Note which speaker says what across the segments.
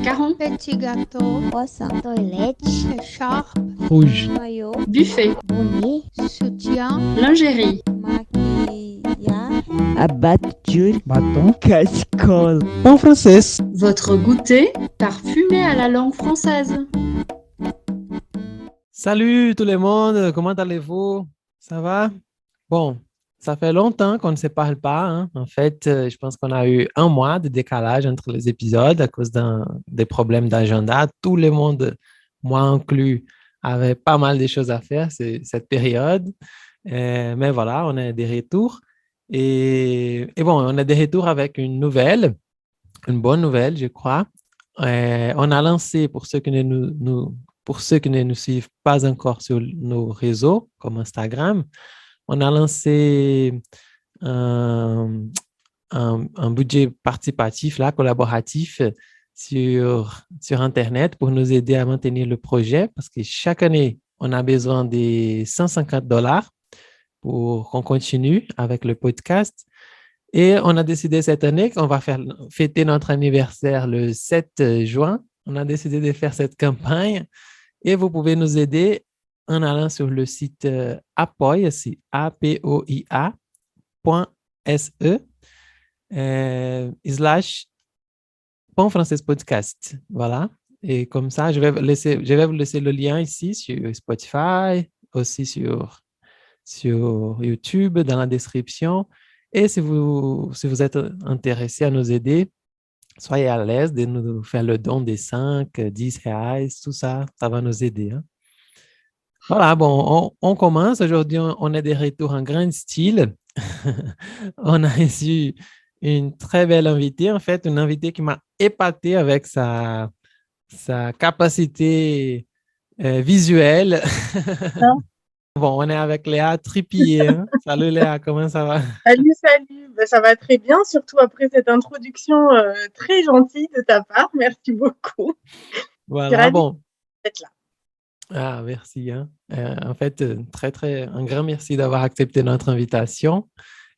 Speaker 1: Macaron,
Speaker 2: Petit gâteau,
Speaker 3: croissant, toilette,
Speaker 2: écharpe,
Speaker 4: rouge,
Speaker 3: maillot,
Speaker 1: buffet,
Speaker 3: bonnet,
Speaker 2: soutien,
Speaker 1: lingerie,
Speaker 3: maquillage,
Speaker 5: abatture,
Speaker 4: bâton,
Speaker 5: casserole,
Speaker 4: pain français.
Speaker 1: votre goûter parfumé à la langue française.
Speaker 4: Salut tout le monde, comment allez-vous? Ça va? Bon, ça fait longtemps qu'on ne se parle pas, hein. En fait, je pense qu'on a eu un mois de décalage entre les épisodes à cause des problèmes d'agenda. Tout le monde, moi inclus, avait pas mal de choses à faire cette période. Mais voilà, on est de retour. Et bon, on est de retour avec une bonne nouvelle, je crois. On a lancé, pour ceux qui ne nous suivent pas encore sur nos réseaux, comme Instagram, on a lancé un, un budget participatif, là, collaboratif sur Internet pour nous aider à maintenir le projet parce que chaque année, on a besoin de $150 pour qu'on continue avec le podcast. Et on a décidé cette année qu'on va fêter notre anniversaire le 7 juin. On a décidé de faire cette campagne et vous pouvez nous aider en allant sur le site Apoia, c'est apoia.se slash Pont Français Podcast. Voilà. Et comme ça, je vais vous laisser le lien ici sur Spotify, aussi sur YouTube, dans la description. Et si vous êtes intéressé à nous aider, soyez à l'aise de nous faire le don des 5, 10 reais, tout ça, ça va nous aider, hein. Voilà, bon, on commence. Aujourd'hui, on est de retour en grand style. On a reçu une très belle invitée, en fait, une invitée qui m'a épaté avec sa capacité visuelle. Bon, on est avec Léa Trippier, hein. Salut Léa, comment ça va?
Speaker 6: Salut. Ben, ça va très bien, surtout après cette introduction très gentille de ta part. Merci beaucoup.
Speaker 4: Voilà, bon.
Speaker 6: D'être là.
Speaker 4: Ah, merci, hein. En fait, un grand merci d'avoir accepté notre invitation.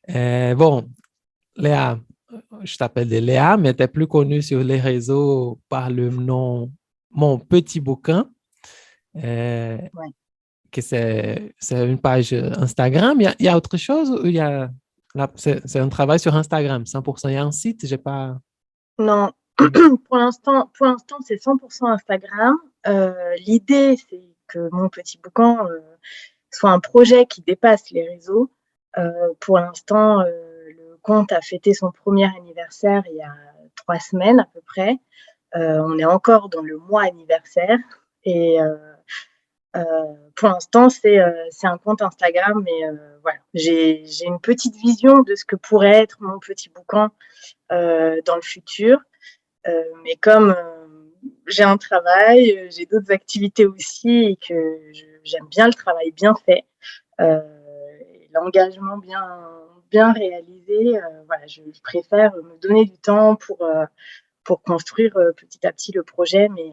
Speaker 4: Bon, Léa, je t'appelle Léa, mais tu es plus connue sur les réseaux par le nom Mon Petit Bouquin.
Speaker 6: Ouais.
Speaker 4: Que c'est une page Instagram. Il y a autre chose ou c'est un travail sur Instagram, 100%. Il y a un site, j'ai pas...
Speaker 6: Non, pour l'instant, c'est 100% Instagram. L'idée, c'est que mon petit bouquin soit un projet qui dépasse les réseaux. Pour l'instant, le compte a fêté son premier anniversaire il y a 3 semaines à peu près. On est encore dans le mois anniversaire et pour l'instant, c'est un compte Instagram, mais voilà. J'ai une petite vision de ce que pourrait être mon petit bouquin dans le futur. Mais comme j'ai un travail, j'ai d'autres activités aussi et que j'aime bien le travail bien fait, l'engagement bien réalisé, voilà, je préfère me donner du temps pour construire petit à petit le projet, mais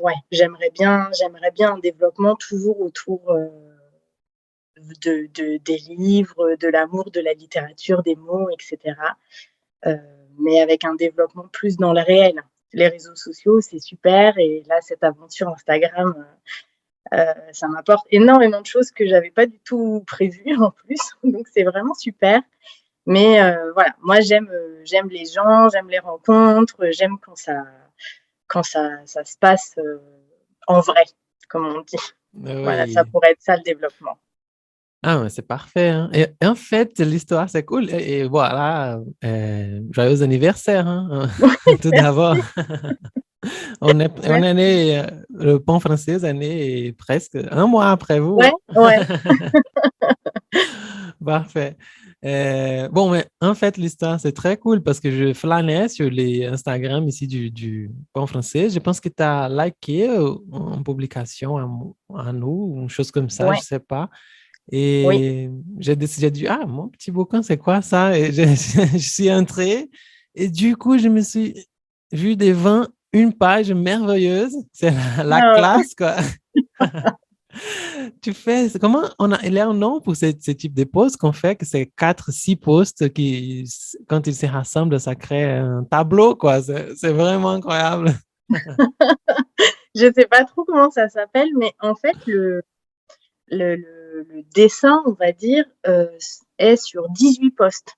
Speaker 6: ouais, j'aimerais bien un développement toujours autour des livres, de l'amour de la littérature, des mots, etc. Mais avec un développement plus dans le réel. Les réseaux sociaux, c'est super, et là, cette aventure Instagram, ça m'apporte énormément de choses que j'avais pas du tout prévues en plus, donc c'est vraiment super. Mais voilà, moi j'aime les gens, j'aime les rencontres, j'aime quand ça se passe en vrai, comme on dit.
Speaker 4: Oui.
Speaker 6: Voilà, ça pourrait être ça le développement.
Speaker 4: Ah, mais c'est parfait, hein. Et en fait, l'histoire, c'est cool. Et voilà, joyeux anniversaire, hein. Tout d'abord. On est né, le Pont Français est né presque un mois après vous.
Speaker 6: Ouais.
Speaker 4: Parfait. Bon, mais en fait, l'histoire, c'est très cool parce que je flânais sur les Instagram ici du Pont Français. Je pense que tu as liké une publication à nous, une chose comme ça,
Speaker 6: Ouais.
Speaker 4: je ne sais pas. Et j'ai dit, mon petit bouquin, c'est quoi ça? Et je suis entrée et du coup, je me suis vue devant une page merveilleuse. C'est la classe, quoi. Comment il y a un nom pour ce type de posts qu'on fait, que c'est 4, 6 posts qui, quand ils se rassemblent, ça crée un tableau, quoi. C'est vraiment incroyable.
Speaker 6: Je sais pas trop comment ça s'appelle, mais en fait, le dessin, on va dire, est sur 18 postes.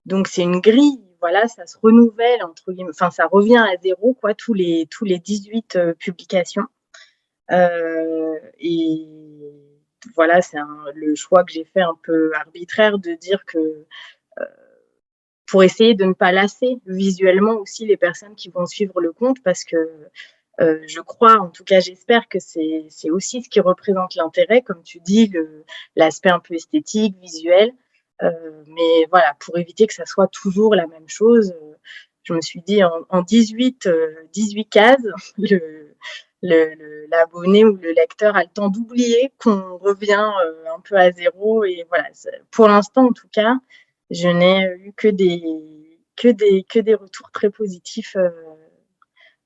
Speaker 6: Donc, c'est une grille, voilà, ça se renouvelle, entre guillemets, enfin, ça revient à zéro, quoi, tous les 18 publications. Et voilà, c'est le choix que j'ai fait un peu arbitraire de dire que pour essayer de ne pas lasser visuellement aussi les personnes qui vont suivre le compte, parce que je crois, en tout cas j'espère que c'est aussi ce qui représente l'intérêt, comme tu dis, l'aspect un peu esthétique, visuel. Mais voilà, pour éviter que ça soit toujours la même chose, je me suis dit en 18 cases, l'abonné ou le lecteur a le temps d'oublier qu'on revient un peu à zéro. Et voilà, pour l'instant en tout cas, je n'ai eu que des retours très positifs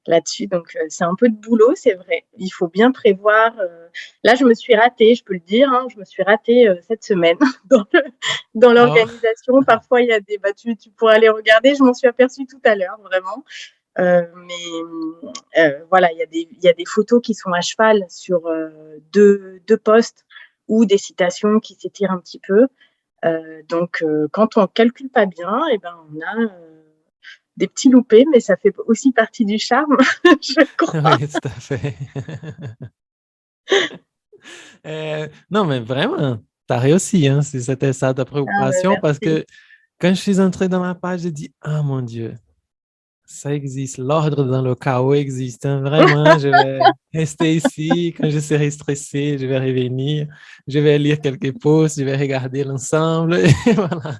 Speaker 6: là-dessus. Donc, c'est un peu de boulot, c'est vrai. Il faut bien prévoir. Là, je me suis ratée, je peux le dire, hein, je me suis ratée cette semaine dans l'organisation. Parfois, il y a des battus, tu pourras les regarder. Je m'en suis aperçue tout à l'heure, vraiment. Mais voilà, il y a des photos qui sont à cheval sur deux posts ou des citations qui s'étirent un petit peu. Donc, quand on ne calcule pas bien, eh ben, on a des petits loupés, mais ça fait aussi partie du charme, je crois.
Speaker 4: Oui, tout à fait. Non, mais vraiment, tu as réussi, hein, si c'était ça ta préoccupation, parce que quand je suis entré dans la page, j'ai dit, ah mon Dieu, ça existe, l'ordre dans le chaos existe, hein, vraiment, je vais rester ici, quand je serai stressé, je vais revenir, je vais lire quelques posts, je vais regarder l'ensemble, et voilà.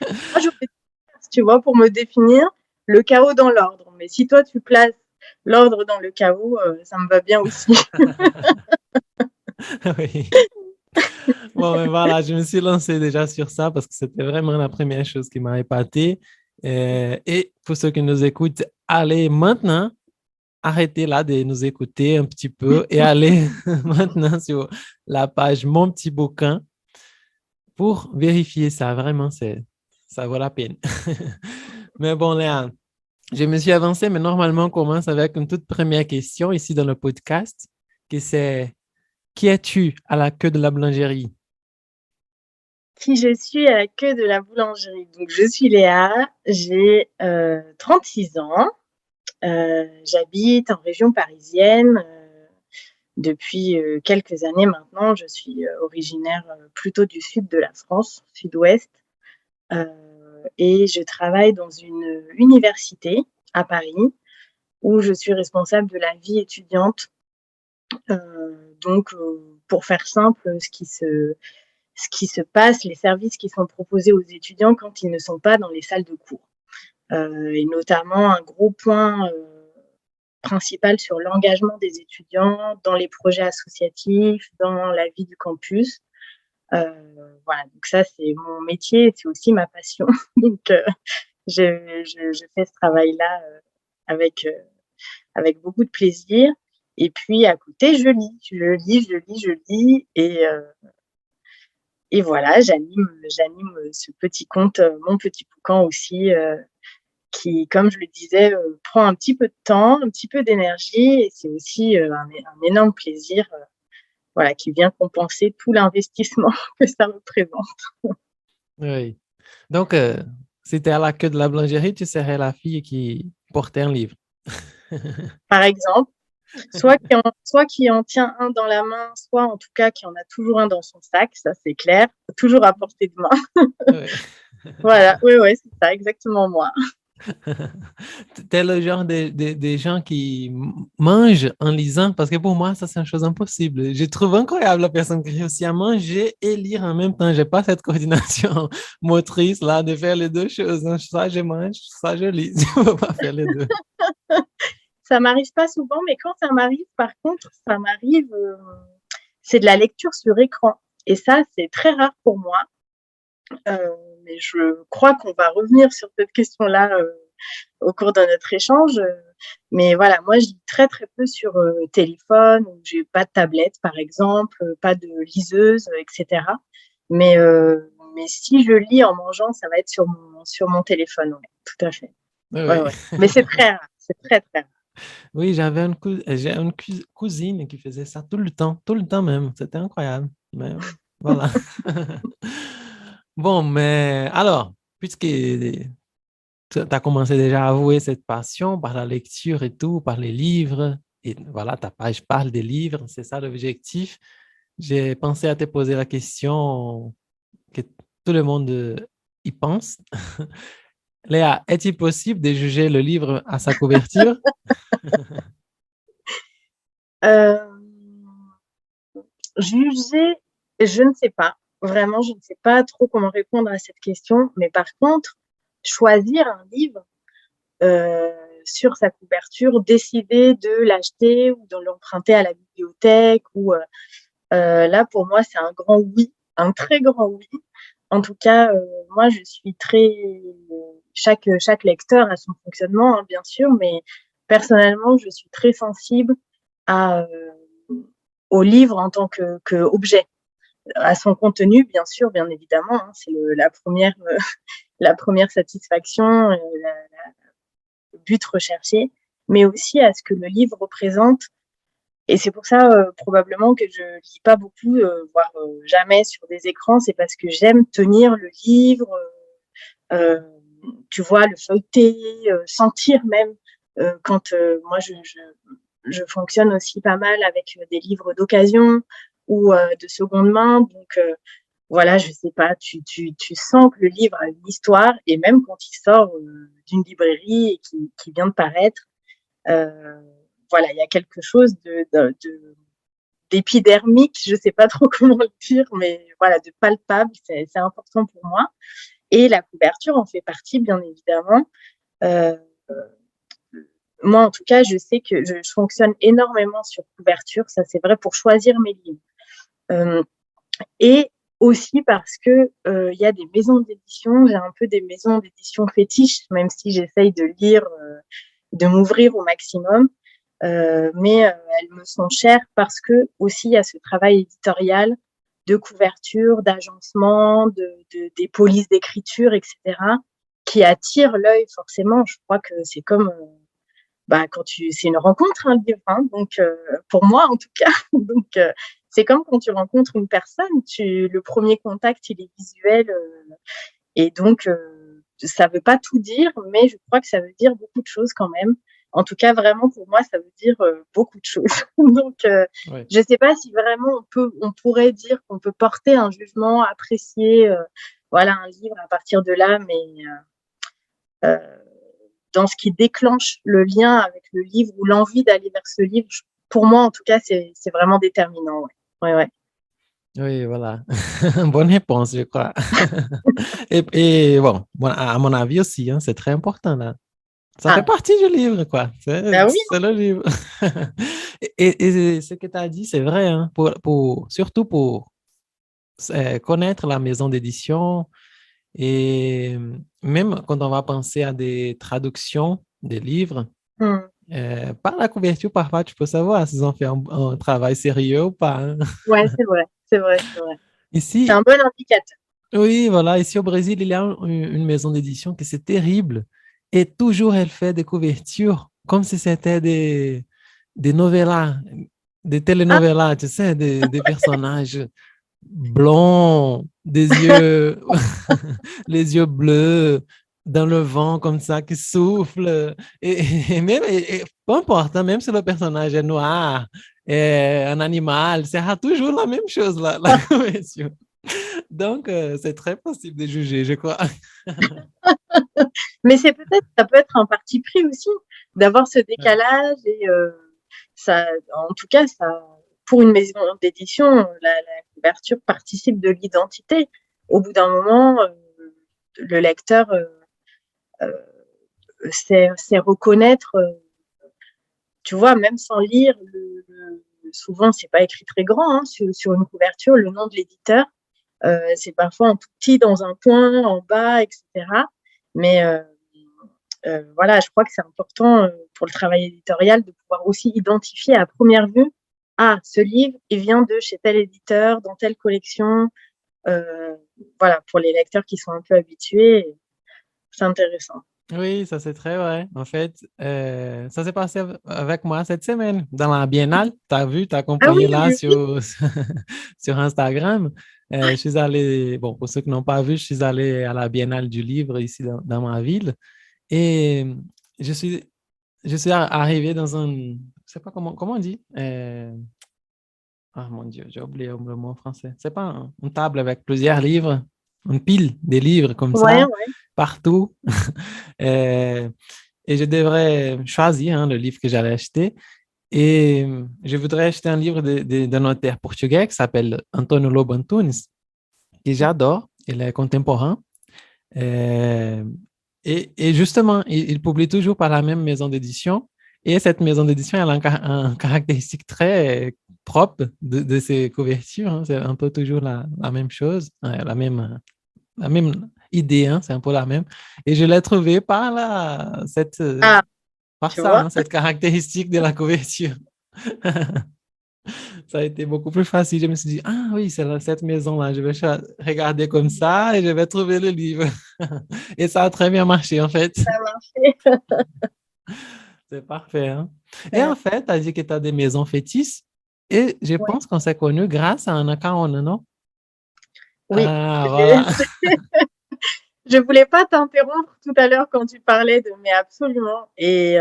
Speaker 6: Moi, j'aurais tu vois, pour me définir, le chaos dans l'ordre. Mais si toi, tu places l'ordre dans le chaos, ça me va bien aussi.
Speaker 4: Oui. Bon, mais voilà, je me suis lancé déjà sur ça parce que c'était vraiment la première chose qui m'a épaté. Et pour ceux qui nous écoutent, allez maintenant, arrêtez là de nous écouter un petit peu et allez maintenant sur la page Mon Petit Bouquin pour vérifier ça. Vraiment, ça vaut la peine. Mais bon, Léa, je me suis avancé, mais normalement, on commence avec une toute première question ici dans le podcast, qui c'est qui es-tu à la queue de la boulangerie?
Speaker 6: Qui je suis à la queue de la boulangerie. Donc, je suis Léa, j'ai 36 ans, j'habite en région parisienne depuis quelques années maintenant. Je suis originaire plutôt du sud de la France, sud-ouest, et je travaille dans une université à Paris où je suis responsable de la vie étudiante. Donc, pour faire simple, ce qui se passe, les services qui sont proposés aux étudiants quand ils ne sont pas dans les salles de cours. Et notamment un gros point principal sur l'engagement des étudiants dans les projets associatifs, dans la vie du campus. Voilà, donc ça, c'est mon métier, c'est aussi ma passion. Donc, je fais ce travail-là avec beaucoup de plaisir. Et puis, à côté, je lis. Et voilà, j'anime ce petit compte, Mon Petit Bouquin aussi, qui, comme je le disais, prend un petit peu de temps, un petit peu d'énergie. Et c'est aussi un énorme plaisir voilà, qui vient compenser tout l'investissement que ça représente.
Speaker 4: Oui. Donc, si tu es à la queue de la boulangerie, tu serais la fille qui portait un livre.
Speaker 6: Par exemple, soit qui en tient un dans la main, soit en tout cas qui en a toujours un dans son sac, ça c'est clair, toujours à portée de main.
Speaker 4: Oui.
Speaker 6: Voilà, oui, c'est ça, exactement moi.
Speaker 4: Tu es le genre de gens qui mangent en lisant, parce que pour moi, ça, c'est une chose impossible. Je trouve incroyable la personne qui réussit à manger et lire en même temps. Je n'ai pas cette coordination motrice là de faire les deux choses, hein. Soit je mange, soit je lis. Je ne peux pas faire les deux.
Speaker 6: Ça m'arrive pas souvent, mais quand ça m'arrive, par contre, c'est de la lecture sur écran. Et ça, c'est très rare pour moi. Mais je crois qu'on va revenir sur cette question-là au cours de notre échange. Mais voilà, moi, je lis très, très peu sur téléphone, où j'ai pas de tablette, par exemple, pas de liseuse, etc. Mais si je lis en mangeant, ça va être sur mon téléphone, ouais, tout à fait.
Speaker 4: Oui,
Speaker 6: Ouais,
Speaker 4: oui.
Speaker 6: ouais. Mais c'est très rare, c'est très, très rare.
Speaker 4: Oui, j'ai une cousine qui faisait ça tout le temps même. C'était incroyable. Mais voilà. Bon, mais alors, puisque tu as commencé déjà à avouer cette passion par la lecture et tout, par les livres, et voilà, ta page parle des livres, c'est ça l'objectif. J'ai pensé à te poser la question que tout le monde y pense. Léa, est-il possible de juger le livre à sa couverture?
Speaker 6: Euh, Juger, je ne sais pas. Vraiment, je ne sais pas trop comment répondre à cette question. Mais par contre, choisir un livre euh, sur sa couverture, décider de l'acheter ou de l'emprunter à la bibliothèque, là, pour moi, c'est un grand oui, un très grand oui. En tout cas, moi, je suis très... chaque lecteur a son fonctionnement, hein, bien sûr, mais personnellement, je suis très sensible à, au livre en tant que objet, à son contenu, bien sûr, bien évidemment, hein, c'est la première satisfaction, le but recherché, mais aussi à ce que le livre représente. Et c'est pour ça, probablement, que je lis pas beaucoup, voire jamais sur des écrans. C'est parce que j'aime tenir le livre, euh, tu vois, le feuilleter, sentir même. Quand moi, je fonctionne aussi pas mal avec des livres d'occasion ou de seconde main. Donc, voilà, je sais pas, tu sens que le livre a une histoire. Et même quand il sort d'une librairie et qui vient de paraître, euh, voilà, il y a quelque chose d'épidermique, je sais pas trop comment le dire, mais voilà, de palpable, c'est important pour moi. Et la couverture en fait partie, bien évidemment. Euh, Moi, en tout cas, je sais que je fonctionne énormément sur couverture. Ça, c'est vrai pour choisir mes livres. Euh, et aussi parce que il y a des maisons d'édition. J'ai un peu des maisons d'édition fétiches, même si j'essaye de lire, de m'ouvrir au maximum. Mais elles me sont chères parce que aussi il y a ce travail éditorial de couverture, d'agencement, des polices d'écriture, etc., qui attire l'œil forcément. Je crois que c'est comme bah, c'est une rencontre, un livre, hein, donc pour moi en tout cas. Donc c'est comme quand tu rencontres une personne, le premier contact il est visuel, et donc ça veut pas tout dire, mais je crois que ça veut dire beaucoup de choses quand même. En tout cas, vraiment pour moi, ça veut dire beaucoup de choses. Donc
Speaker 4: Oui.
Speaker 6: je sais pas si vraiment on pourrait dire qu'on peut porter un jugement, apprécier, voilà, un livre à partir de là, mais euh, dans ce qui déclenche le lien avec le livre ou l'envie d'aller vers ce livre, pour moi, en tout cas, c'est vraiment déterminant. Ouais. Ouais, ouais.
Speaker 4: Oui, voilà. Bonne réponse, je crois. Et bon, à mon avis aussi, hein, c'est très important là. Ça fait
Speaker 6: Ah,
Speaker 4: partie du livre, quoi.
Speaker 6: bah oui.
Speaker 4: C'est le livre. Et ce que tu as dit, c'est vrai, hein, surtout pour connaître la maison d'édition et même quand on va penser à des traductions des livres,
Speaker 6: Hmm.
Speaker 4: par la couverture, parfois, tu peux savoir s'ils ont fait un travail sérieux ou pas, hein.
Speaker 6: Ouais, c'est vrai, c'est vrai, c'est vrai. C'est un
Speaker 4: Ici,
Speaker 6: bon indicateur.
Speaker 4: oui, voilà, ici au Brésil, il y a une maison d'édition qui c'est terrible. Et toujours, elle fait des couvertures comme si c'était des novellas, des
Speaker 6: Ah,
Speaker 4: telenovelas, tu sais, des personnages blonds, des yeux, les yeux bleus, dans le vent comme ça, qui souffle. Et même, peu importe, hein, même si le personnage est noir, est un animal, sera toujours la même chose, la couverture. Donc, c'est très possible de juger, je crois.
Speaker 6: mais ça peut être un parti pris aussi, d'avoir ce décalage et ça, en tout cas, ça, pour une maison d'édition, la couverture participe de l'identité. Au bout d'un moment, le lecteur euh, sait reconnaître, tu vois, même sans lire, souvent c'est pas écrit très grand, hein, sur une couverture, le nom de l'éditeur. C'est parfois en tout petit dans un coin, en bas, etc. Mais voilà, je crois que c'est important pour le travail éditorial de pouvoir aussi identifier à première vue, ce livre, il vient de chez tel éditeur, dans telle collection. Voilà, pour les lecteurs qui sont un peu habitués, c'est intéressant.
Speaker 4: Oui, ça c'est très vrai. En fait, ça s'est passé avec moi cette semaine dans la Biennale. Tu as vu, tu as
Speaker 6: Ah
Speaker 4: accompagné
Speaker 6: oui,
Speaker 4: là
Speaker 6: oui, oui.
Speaker 4: sur Instagram. Je suis allé, bon, pour ceux qui n'ont pas vu, je suis allé à la Biennale du livre ici dans ma ville. Et je suis, je suis arrivé dans un, je sais pas comment on dit. Ah mon Dieu, j'ai oublié le mot en français. C'est pas une table avec plusieurs livres, une pile des livres comme
Speaker 6: Ouais,
Speaker 4: ça,
Speaker 6: ouais.
Speaker 4: partout. Euh, et je devrais choisir le livre que j'allais acheter. Et je voudrais acheter un livre d'un auteur portugais qui s'appelle António Lobo Antunes, que j'adore. Il est contemporain. Euh, et justement, il publie toujours par la même maison d'édition. Et cette maison d'édition, elle a un caractéristique très propre de ses couvertures. Hein. C'est un peu toujours la même chose, la même idée, hein, c'est un peu la même. Et je l'ai trouvé par
Speaker 6: Ah,
Speaker 4: par
Speaker 6: tu
Speaker 4: ça,
Speaker 6: vois.
Speaker 4: hein, cette caractéristique de la couverture. Ça a été beaucoup plus facile. Je me suis dit, ah oui, c'est cette maison-là. Je vais regarder comme ça et je vais trouver le livre. Et ça a très bien marché, en fait.
Speaker 6: Ça a marché.
Speaker 4: C'est parfait, hein? Et
Speaker 6: Ouais.
Speaker 4: en fait, tu as dit que tu as des maisons fétiches. Et je
Speaker 6: Ouais.
Speaker 4: pense qu'on s'est connus grâce à un account, non?
Speaker 6: Oui,
Speaker 4: Ah, voilà.
Speaker 6: je voulais pas t'interrompre tout à l'heure quand tu parlais mais absolument. Et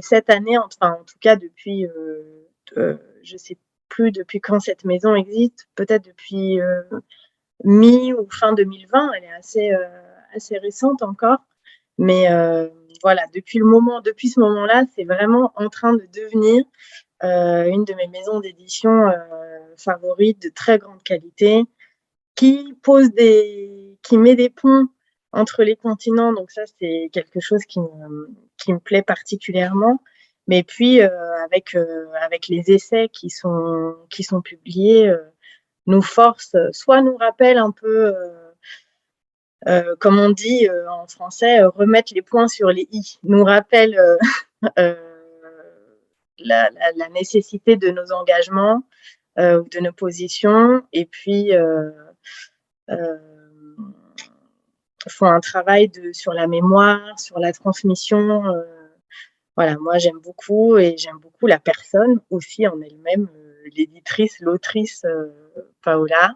Speaker 6: cette année, enfin, en tout cas depuis, je sais plus depuis quand cette maison existe, peut-être depuis mi ou fin 2020, elle est assez récente encore. Mais voilà, depuis ce moment-là, c'est vraiment en train de devenir une de mes maisons d'édition favorites, de très grande qualité, qui met des ponts entre les continents. Donc ça, c'est quelque chose qui me plaît particulièrement. Mais puis avec les essais qui sont publiés, nous force, soit nous rappelle un peu, comme on dit en français, remettre les points sur les i, nous rappelle euh, la nécessité de nos engagements, de nos positions, et puis euh, font un travail sur la mémoire, sur la transmission. Voilà, moi j'aime beaucoup, et j'aime beaucoup la personne aussi en elle-même, l'éditrice, l'autrice Paola,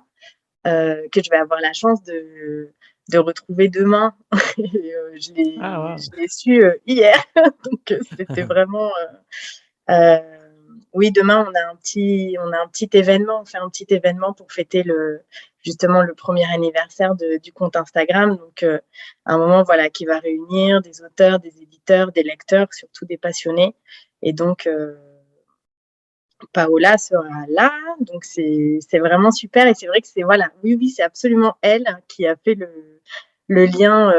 Speaker 6: que je vais avoir la chance de retrouver demain. Et,
Speaker 4: Ah,
Speaker 6: je
Speaker 4: wow.
Speaker 6: l'ai su hier, donc c'était vraiment. Euh, oui, demain on a un petit événement, on fait un petit événement pour fêter justement le premier anniversaire du compte Instagram. Donc un moment voilà qui va réunir des auteurs, des éditeurs, des lecteurs, surtout des passionnés. Et donc Paola sera là, donc c'est vraiment super. Et c'est vrai que voilà, oui, c'est absolument elle qui a fait le lien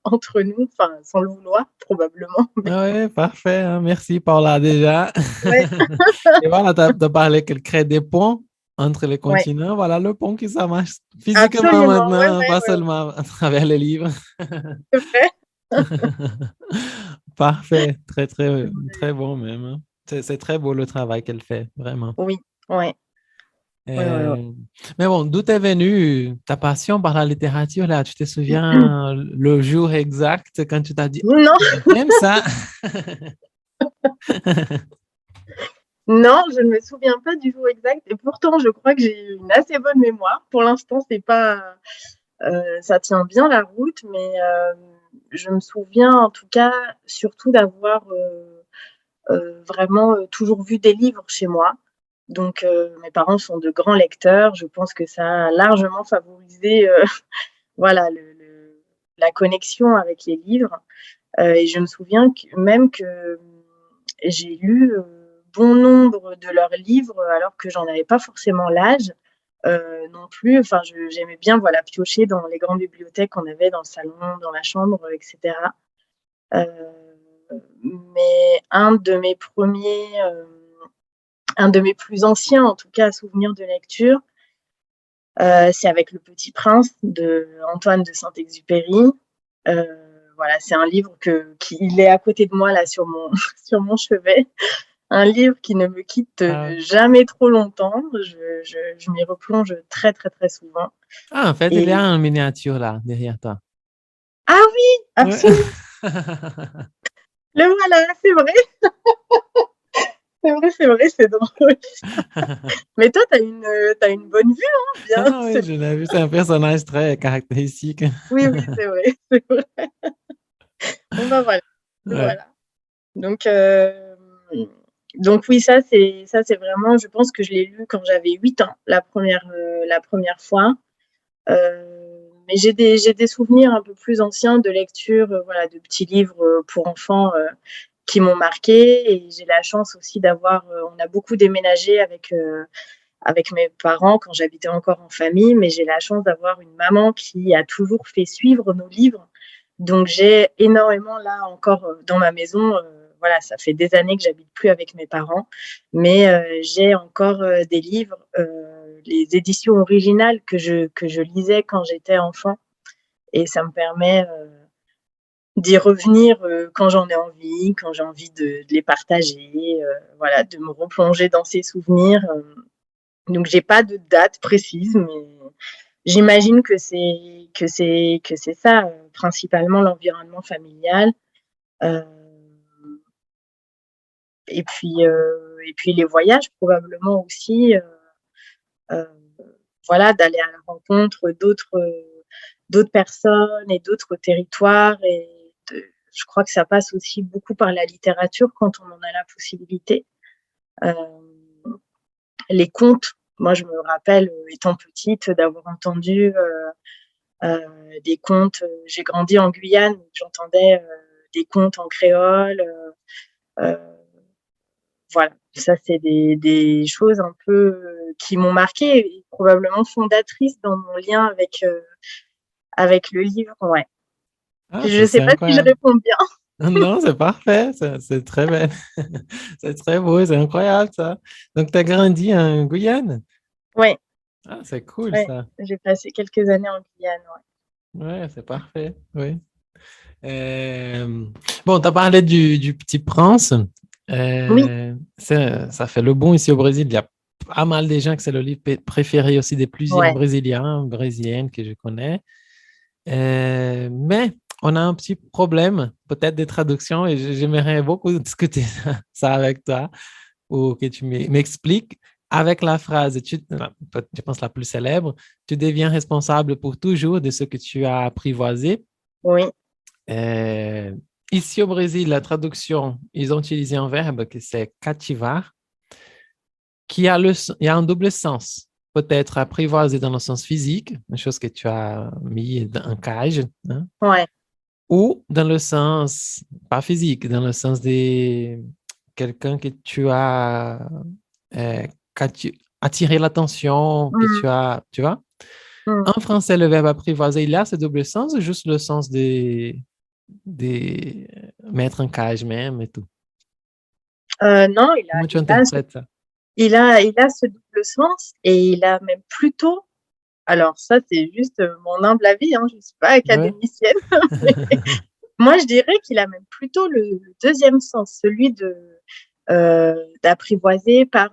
Speaker 6: entre nous, enfin sans le vouloir probablement. Mais
Speaker 4: Ah oui, parfait, hein. Merci Paula déjà.
Speaker 6: ouais,
Speaker 4: Et voilà, tu as parlé qu'elle crée des ponts entre les
Speaker 6: ouais,
Speaker 4: continents. Voilà le pont qui ça marche physiquement
Speaker 6: absolument, ouais,
Speaker 4: maintenant,
Speaker 6: ouais,
Speaker 4: pas
Speaker 6: ouais, ouais,
Speaker 4: seulement à travers les livres.
Speaker 6: c'est vrai.
Speaker 4: Parfait, très, très, très bon même, hein. C'est très beau le travail qu'elle fait, vraiment.
Speaker 6: Oui, ouais, ouais, ouais, ouais.
Speaker 4: Euh, mais bon, d'où est venue ta passion par la littérature là? Tu te souviens le jour exact quand tu t'as dit, ah,
Speaker 6: Non,
Speaker 4: j'aime ça?
Speaker 6: non, je ne me souviens pas du jour exact. Et pourtant, je crois que j'ai une assez bonne mémoire. Pour l'instant, c'est pas, ça tient bien la route, mais je me souviens en tout cas surtout d'avoir vraiment toujours vu des livres chez moi. Donc, mes parents sont de grands lecteurs. Je pense que ça a largement favorisé voilà, la connexion avec les livres. Et je me souviens même que j'ai lu bon nombre de leurs livres alors que j'en avais pas forcément l'âge non plus. Enfin, j'aimais bien voilà, piocher dans les grandes bibliothèques qu'on avait dans le salon, dans la chambre, etc. Euh, mais un de mes plus anciens, en tout cas, souvenirs de lecture, c'est avec Le Petit Prince de Antoine de Saint-Exupéry. voilà, c'est un livre il est à côté de moi là sur mon sur mon chevet. Un livre qui ne me quitte jamais trop longtemps. Je m'y replonge très très très souvent.
Speaker 4: Ah, en fait, il y a une miniature là derrière toi.
Speaker 6: Ah oui, absolument.
Speaker 4: Ouais.
Speaker 6: Le voilà, c'est vrai. C'est vrai, c'est drôle. Mais toi, t'as une bonne vue, hein, bien.
Speaker 4: Ah oui, je l'ai vu, c'est un personnage très caractéristique.
Speaker 6: Oui, c'est vrai, c'est vrai. Bon, bah voilà.
Speaker 4: Ouais.
Speaker 6: Voilà. Donc oui, ça c'est vraiment, je pense que je l'ai lu quand j'avais 8 ans, la première fois. Mais j'ai des souvenirs un peu plus anciens de lecture, voilà, de petits livres pour enfants qui m'ont marqué. Et j'ai la chance aussi on a beaucoup déménagé avec mes parents quand j'habitais encore en famille, mais j'ai la chance d'avoir une maman qui a toujours fait suivre nos livres. Donc j'ai énormément là encore dans ma maison, voilà, ça fait des années que j'habite plus avec mes parents, mais j'ai encore des livres, les éditions originales que je lisais quand j'étais enfant, et ça me permet d'y revenir quand j'en ai envie, quand j'ai envie de les partager, voilà, de me replonger dans ces souvenirs. Donc j'ai pas de date précise, mais j'imagine que c'est ça, principalement l'environnement familial. Et puis les voyages probablement aussi, voilà, d'aller à la rencontre d'autres personnes et d'autres territoires. Je crois que ça passe aussi beaucoup par la littérature quand on en a la possibilité. Les contes, moi je me rappelle étant petite d'avoir entendu des contes. J'ai grandi en Guyane, donc j'entendais des contes en créole. Voilà, ça c'est des choses un peu qui m'ont marquée et probablement fondatrices dans mon lien avec le livre. Ouais.
Speaker 4: Ah,
Speaker 6: Je ne sais pas si je réponds bien.
Speaker 4: Non, c'est parfait, c'est très belle. C'est très beau, c'est incroyable ça. Donc, tu as grandi en Guyane?
Speaker 6: Oui.
Speaker 4: Ah, c'est cool ça.
Speaker 6: J'ai passé quelques années en Guyane.
Speaker 4: Ouais, c'est parfait. Oui. Bon, tu as parlé du Petit Prince.
Speaker 6: Oui.
Speaker 4: Ça fait le bon ici au Brésil. Il y a pas mal de gens que c'est le livre préféré aussi des plusieurs brésiliennes que je connais. Mais on a un petit problème, peut-être de traduction, et j'aimerais beaucoup discuter ça avec toi, ou que tu m'expliques avec la phrase, je pense la plus célèbre, tu deviens responsable pour toujours de ce que tu as apprivoisé.
Speaker 6: Oui.
Speaker 4: Ici au Brésil, la traduction, ils ont utilisé un verbe que c'est cativar, il y a un double sens. Peut-être apprivoiser dans le sens physique, une chose que tu as mis en cage, hein?
Speaker 6: Ouais.
Speaker 4: Ou dans le sens, pas physique, dans le sens de quelqu'un que tu as attiré l'attention, que tu vois? En français, le verbe apprivoiser, il a ce double sens ou juste le sens de mettre en cage même et tout?
Speaker 6: Non,
Speaker 4: Comment tu interprètes ça?
Speaker 6: Il a ce double sens, et il a même plutôt, alors ça c'est juste mon humble avis, hein, je ne suis pas académicienne, mais moi je dirais qu'il a même plutôt le deuxième sens, celui d'apprivoiser par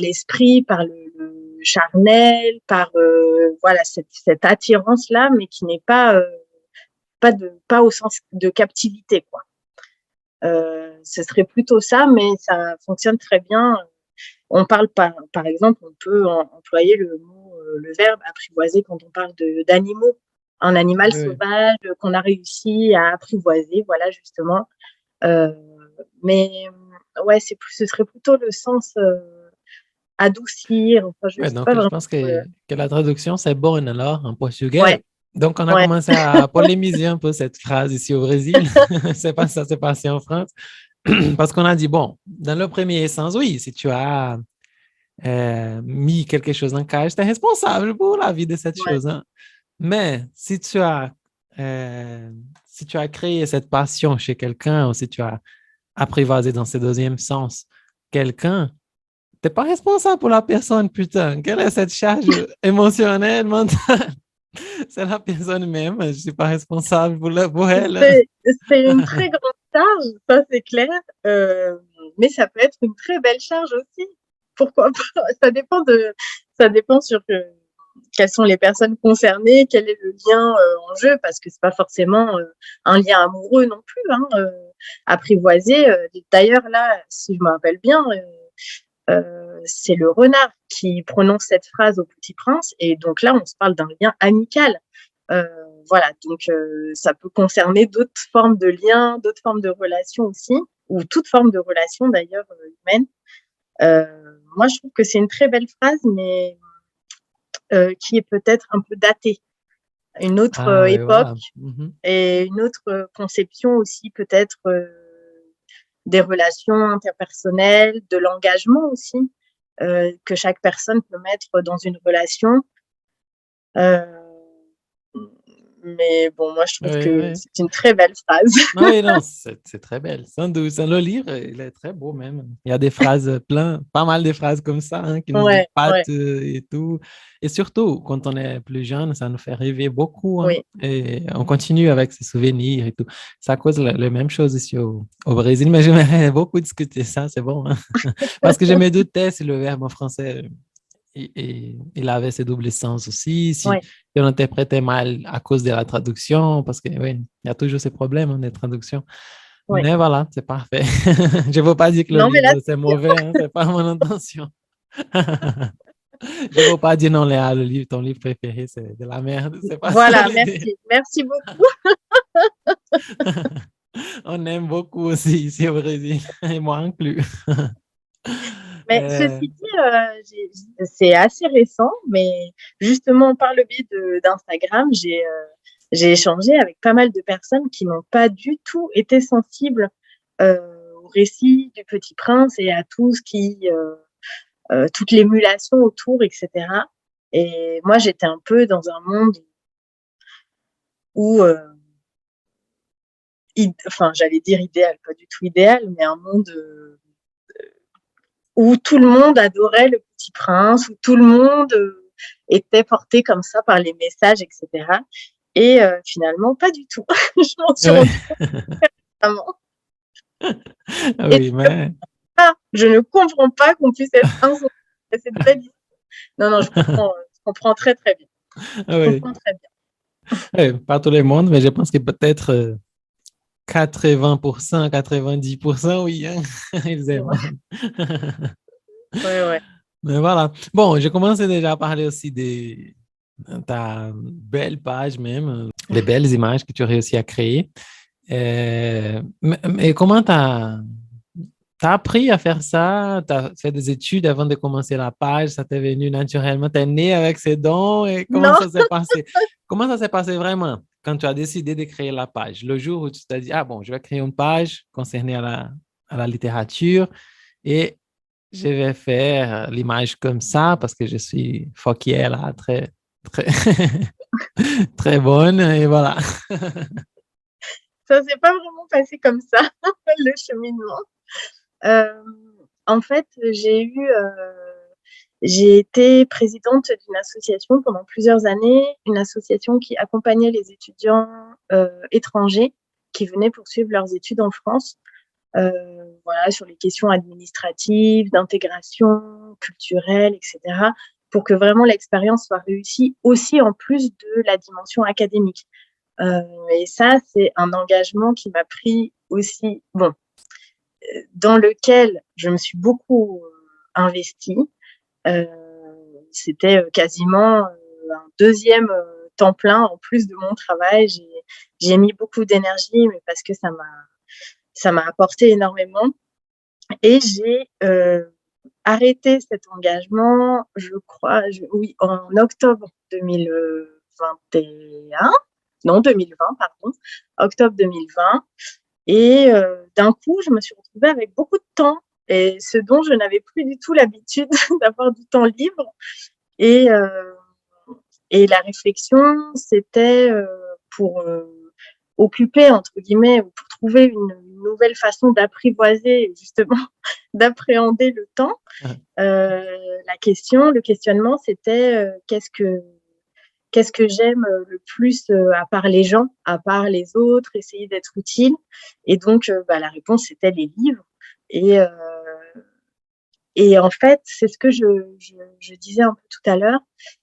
Speaker 6: l'esprit, par le charnel, par voilà, cette attirance-là, mais qui n'est pas au sens de captivité, quoi. Ce serait plutôt ça, mais ça fonctionne très bien. On parle par exemple, on peut employer le verbe apprivoiser quand on parle d'animaux. Un animal sauvage qu'on a réussi à apprivoiser, voilà, justement. Mais ouais, ce serait plutôt le sens adoucir. Enfin,
Speaker 4: je pense que la traduction, c'est bonne alors en portugais.
Speaker 6: Ouais.
Speaker 4: Donc, on a commencé à polémiser un peu cette phrase ici au Brésil. C'est pas ça, c'est passé en France. Parce qu'on a dit, bon, dans le premier sens, oui, si tu as mis quelque chose en cage, tu es responsable pour la vie de cette chose. Hein. Mais si tu as créé cette passion chez quelqu'un, ou si tu as apprivoisé dans ce deuxième sens quelqu'un, tu n'es pas responsable pour la personne, putain. Quelle est cette charge émotionnelle, mentale? C'est la personne même, je ne suis pas responsable pour elle.
Speaker 6: C'est une très grande charge, ça c'est clair, mais ça peut être une très belle charge aussi. Pourquoi pas? Ça dépend sur quelles sont les personnes concernées, quel est le lien en jeu, parce que c'est pas forcément un lien amoureux non plus, hein, apprivoisé. D'ailleurs là, si je me rappelle bien, c'est le renard qui prononce cette phrase au Petit Prince, et donc là on se parle d'un lien amical. Voilà, donc ça peut concerner d'autres formes de liens, d'autres formes de relations aussi, ou toute forme de relation d'ailleurs humaine. Moi, je trouve que c'est une très belle phrase, mais qui est peut-être un peu datée. Une autre
Speaker 4: Oui,
Speaker 6: époque
Speaker 4: voilà.
Speaker 6: et une autre conception aussi peut-être des relations interpersonnelles, de l'engagement aussi que chaque personne peut mettre dans une relation. Mais bon, moi, je trouve
Speaker 4: Oui,
Speaker 6: que
Speaker 4: oui.
Speaker 6: c'est une très belle phrase.
Speaker 4: Ah oui, non, c'est très belle. Sans doute. Le livre, il est très beau même. Il y a des phrases, pas mal de phrases comme ça, hein, qui nous
Speaker 6: Ouais,
Speaker 4: épatent et tout. Et surtout, quand on est plus jeune, ça nous fait rêver beaucoup, hein.
Speaker 6: oui.
Speaker 4: Et on continue avec ses souvenirs et tout. Ça cause la même chose ici au Brésil, mais j'aimerais beaucoup discuter ça, c'est bon, hein. Parce que je me doutais si le verbe en français il avait ses doubles sens aussi, si
Speaker 6: Ouais.
Speaker 4: on interprétait mal à cause de la traduction, parce que oui, il y a toujours ces problèmes, hein, de traduction.
Speaker 6: Ouais.
Speaker 4: Mais voilà, c'est parfait. Je ne veux pas dire que le
Speaker 6: Non, mais là,
Speaker 4: livre c'est mauvais, hein, c'est pas mon intention. Je ne veux pas dire non, Léa, ton livre préféré c'est de la merde, c'est pas ça
Speaker 6: voilà,
Speaker 4: l'idée.
Speaker 6: merci. Merci beaucoup.
Speaker 4: On aime beaucoup aussi ici au Brésil, et moi inclus.
Speaker 6: Mais ceci dit, c'est assez récent, mais justement par le biais d'Instagram, j'ai échangé avec pas mal de personnes qui n'ont pas du tout été sensibles au récit du Petit Prince et à tout ce toute l'émulation autour, etc. Et moi, j'étais un peu dans un monde où, enfin, j'allais dire idéal, pas du tout idéal, mais un monde où tout le monde adorait le Petit Prince, où tout le monde était porté comme ça par les messages, etc. Et finalement, pas du tout. Je m'en suis
Speaker 4: Ouais.
Speaker 6: rendue compte récemment. Et
Speaker 4: Oui, mais
Speaker 6: je ne comprends pas qu'on puisse être insensible à cette belle histoire. Non, non, je comprends très, très bien. Je
Speaker 4: oui.
Speaker 6: comprends très bien.
Speaker 4: Pas tout le monde, mais je pense que peut-être 80%, 90%, oui, hein, ils aiment.
Speaker 6: Ouais, ouais.
Speaker 4: Mais voilà. Bon, j'ai commencé déjà à parler aussi de ta belle page même, les belles images que tu as réussi à créer. Mais comment tu as appris à faire ça? Tu as fait des études avant de commencer la page? Ça t'est venu naturellement? Tu es né avec ces dons? Et comment
Speaker 6: Non,
Speaker 4: ça s'est passé? Comment ça s'est passé vraiment quand tu as décidé de créer la page? Le jour où tu t'es dit, ah bon, je vais créer une page concernée à la littérature et je vais faire l'image comme ça parce que je suis Fauquier là, très, très, très bonne. Et voilà.
Speaker 6: ça s'est pas vraiment passé comme ça, le cheminement. Euh, En fait, j'ai été présidente d'une association pendant plusieurs années, une association qui accompagnait les étudiants étrangers qui venaient poursuivre leurs études en France, voilà, sur les questions administratives, d'intégration culturelle, etc., pour que vraiment l'expérience soit réussie aussi en plus de la dimension académique. Et ça, c'est un engagement qui m'a pris aussi, bon, dans lequel je me suis beaucoup investie. C'était quasiment un deuxième temps plein en plus de mon travail. J'ai mis beaucoup d'énergie, mais parce que ça m'a apporté énormément. Et j'ai arrêté cet engagement, je crois, oui, en octobre 2021. Non, 2020, pardon, octobre 2020. Et d'un coup, je me suis retrouvée avec beaucoup de temps, et ce dont je n'avais plus du tout l'habitude d'avoir du temps libre. Et, la réflexion, c'était pour occuper, entre guillemets, ou pour trouver une nouvelle façon d'apprivoiser, justement, d'appréhender le temps. Le questionnement, c'était qu'est-ce que j'aime le plus à part les gens, à part les autres, essayer d'être utile. Et donc, la réponse, c'était les livres. Et en fait, c'est ce que je disais un peu tout à l'heure.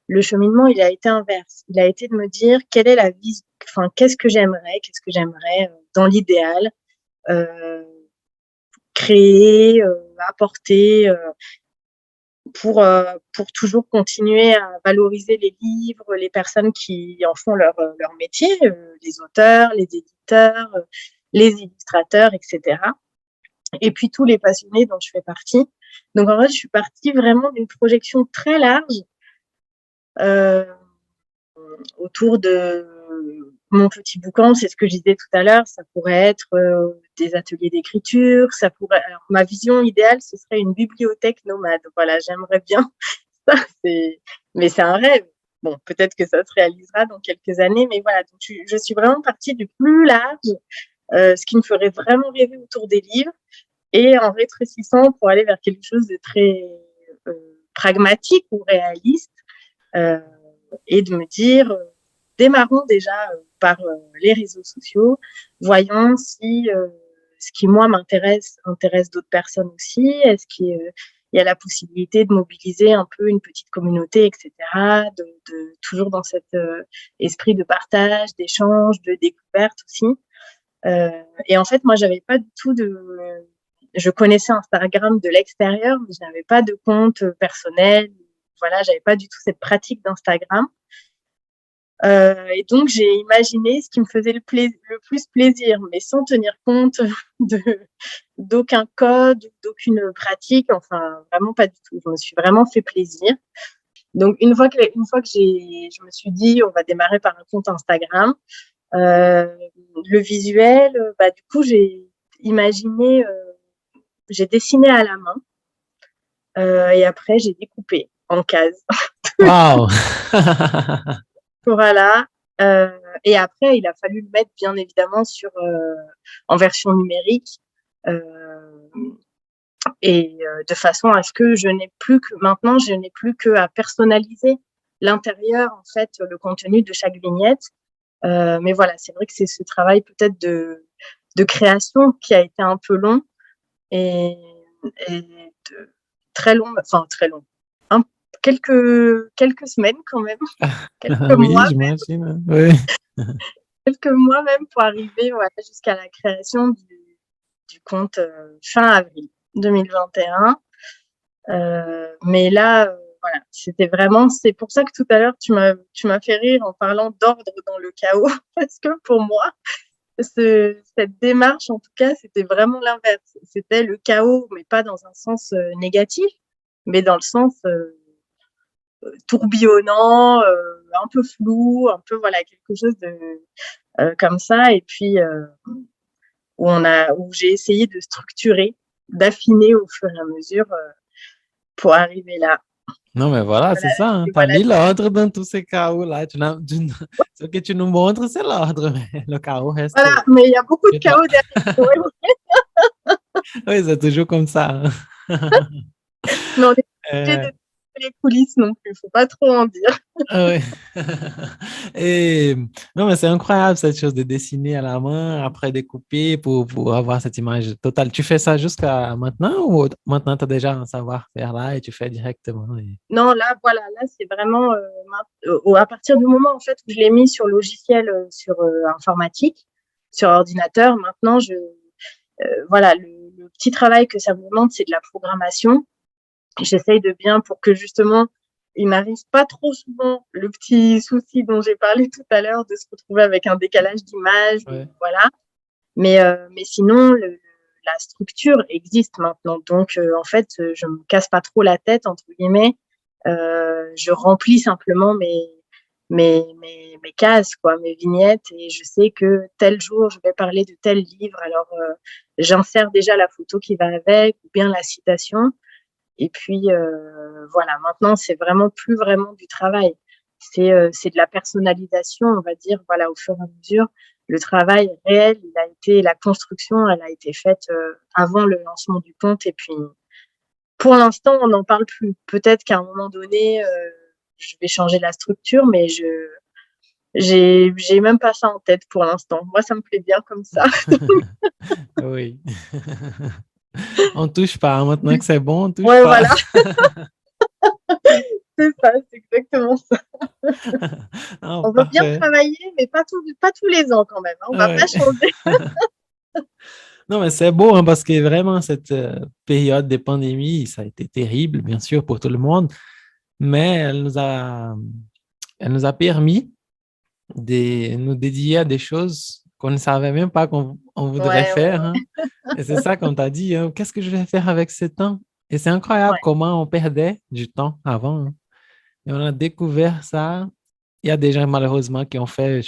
Speaker 6: Le cheminement, il a été inverse. Il a été de me dire quelle est la vie, enfin, qu'est-ce que j'aimerais dans l'idéal, créer, apporter, pour toujours continuer à valoriser les livres, les personnes qui en font leur métier, les auteurs, les éditeurs, les illustrateurs, etc. Et puis tous les passionnés dont je fais partie. Donc en fait, je suis partie vraiment d'une projection très large autour de mon petit boucan. C'est ce que je disais tout à l'heure, ça pourrait être des ateliers d'écriture, alors ma vision idéale, ce serait une bibliothèque nomade. Voilà, j'aimerais bien ça, mais c'est un rêve. Bon, peut-être que ça se réalisera dans quelques années, mais voilà, donc je suis vraiment partie du plus large, ce qui me ferait vraiment rêver autour des livres, et en rétrécissant pour aller vers quelque chose de très pragmatique ou réaliste, et de me dire, démarrons déjà par les réseaux sociaux, voyons si ce qui, moi, intéresse d'autres personnes aussi, est-ce qu'il y a la possibilité de mobiliser un peu une petite communauté, etc., toujours dans cet esprit de partage, d'échange, de découverte aussi. Et en fait, moi, j'avais pas du tout je connaissais Instagram de l'extérieur, mais je n'avais pas de compte personnel. Voilà, j'avais pas du tout cette pratique d'Instagram. Et donc, j'ai imaginé ce qui me faisait le plus plaisir, mais sans tenir compte d'aucun code, d'aucune pratique, enfin, vraiment pas du tout. Je me suis vraiment fait plaisir. Donc, une fois que je me suis dit, on va démarrer par un compte Instagram, le visuel, du coup, j'ai imaginé, j'ai dessiné à la main, et après, j'ai découpé en cases.
Speaker 4: Wow!
Speaker 6: Voilà. Et après, il a fallu le mettre, bien évidemment, en version numérique, et de façon à ce que maintenant, je n'ai plus qu'à personnaliser l'intérieur, en fait, le contenu de chaque vignette. Mais voilà, c'est vrai que c'est ce travail peut-être de création qui a été un peu long et très long, enfin très long. Quelques semaines quand même, quelques
Speaker 4: Oui,
Speaker 6: mois,
Speaker 4: j'imagine. Oui.
Speaker 6: quelques mois même pour arriver jusqu'à la création du compte fin avril 2021. Mais là, voilà, c'est pour ça que tout à l'heure tu m'as fait rire en parlant d'ordre dans le chaos, parce que pour moi, cette démarche, en tout cas, c'était vraiment l'inverse. C'était le chaos, mais pas dans un sens négatif, mais dans le sens tourbillonnant, un peu flou, un peu quelque chose de comme ça. Et puis où j'ai essayé de structurer, d'affiner au fur et à mesure pour arriver là.
Speaker 4: Non, mais voilà, c'est ça. Hein. Tu as mis l'ordre dans tous ces chaos-là. Ce que tu nous montres, c'est l'ordre, mais le chaos reste.
Speaker 6: Voilà, mais il y a beaucoup de chaos derrière.
Speaker 4: Oui, c'est toujours comme ça. Hein.
Speaker 6: Mais on est obligé de les coulisses non plus, il ne faut pas trop en dire.
Speaker 4: Oui. Et non, mais c'est incroyable cette chose de dessiner à la main, après découper pour avoir cette image totale. Tu fais ça jusqu'à maintenant ou maintenant tu as déjà un savoir-faire là et tu fais directement?
Speaker 6: Non, là, c'est vraiment à partir du moment en fait où je l'ai mis sur logiciel, informatique, sur ordinateur. Maintenant, le petit travail que ça me demande, c'est de la programmation. J'essaye de bien pour que justement il m'arrive pas trop souvent le petit souci dont j'ai parlé tout à l'heure de se retrouver avec un décalage d'image,
Speaker 4: Ouais.
Speaker 6: voilà. Mais sinon la structure existe maintenant, donc en fait je me casse pas trop la tête entre guillemets. Je remplis simplement mes cases, quoi, mes vignettes, et je sais que tel jour je vais parler de tel livre, alors j'insère déjà la photo qui va avec ou bien la citation. Et puis, voilà, maintenant, c'est vraiment plus vraiment du travail. C'est de la personnalisation, on va dire, voilà, au fur et à mesure. Le travail réel, la construction, elle a été faite avant le lancement du compte. Et puis, pour l'instant, on n'en parle plus. Peut-être qu'à un moment donné, je vais changer la structure, mais j'ai même pas ça en tête pour l'instant. Moi, ça me plaît bien comme ça.
Speaker 4: Oui. On touche pas. Hein. Maintenant que c'est bon, on touche
Speaker 6: Ouais,
Speaker 4: pas.
Speaker 6: voilà. C'est ça, c'est exactement ça.
Speaker 4: Non,
Speaker 6: On veut bien
Speaker 4: parfait.
Speaker 6: travailler, mais pas tous les ans quand même. Hein. On va
Speaker 4: Ouais.
Speaker 6: pas changer.
Speaker 4: Non, mais c'est beau hein, parce que vraiment, cette période de pandémie, ça a été terrible, bien sûr, pour tout le monde, mais elle nous a permis de nous dédier à des choses qu'on ne savait même pas qu'on voudrait
Speaker 6: Ouais, ouais,
Speaker 4: faire. Hein. Et c'est ça qu'on t'a dit, hein, qu'est-ce que je vais faire avec ce temps? Et c'est incroyable
Speaker 6: ouais.
Speaker 4: comment on perdait du temps avant. Hein. Et on a découvert ça. Il y a des gens, malheureusement, qui ont fait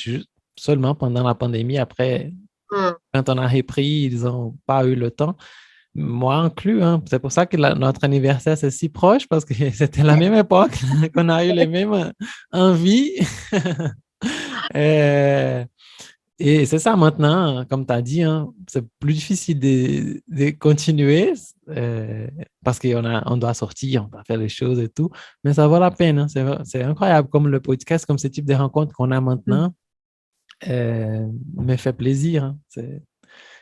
Speaker 4: seulement pendant la pandémie. Après,
Speaker 6: Hmm.
Speaker 4: quand on a repris, ils n'ont pas eu le temps. Moi inclus, hein. C'est pour ça que notre anniversaire, c'est si proche, parce que c'était la même époque qu'on a eu les mêmes envies. Euh, Et c'est ça maintenant, comme tu as dit, hein, c'est plus difficile de continuer parce on doit sortir, on doit faire les choses et tout, mais ça vaut la peine. Hein, c'est incroyable comme le podcast, comme ce type de rencontres qu'on a maintenant me fait plaisir. Hein,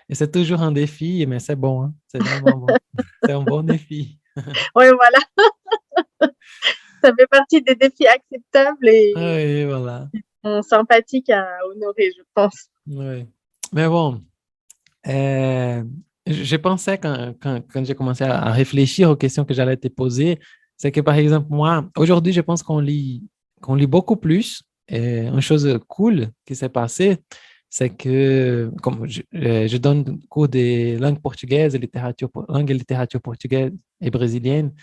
Speaker 4: et c'est toujours un défi, mais c'est bon. Hein, c'est vraiment bon. C'est un bon défi.
Speaker 6: Ouais, voilà. Ça fait partie des défis acceptables et
Speaker 4: Oui, voilà.
Speaker 6: sympathiques à honorer, je pense.
Speaker 4: Oui. Mais bon. Euh, je pensais quand j'ai commencé à réfléchir aux questions que j'allais te poser, c'est que par exemple, moi, aujourd'hui, je pense qu'on lit beaucoup plus. Et une chose cool qui s'est passée, c'est que comme je donne cours de langue portugaise, langue et littérature portugaise et brésilienne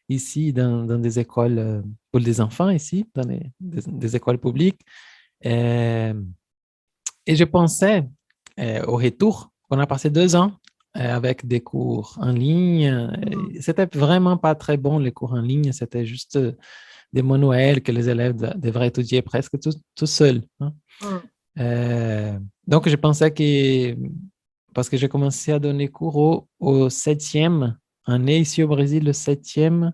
Speaker 4: ici dans des écoles pour les enfants ici, dans des écoles publiques. Euh, et je pensais au retour qu'on a passé 2 ans avec des cours en ligne. C'était vraiment pas très bon, les cours en ligne. C'était juste des manuels que les élèves devraient étudier presque tout seuls. Hein.
Speaker 6: Hmm.
Speaker 4: Donc, je pensais que, parce que j'ai commencé à donner cours au 7e année ici au Brésil, le 7e,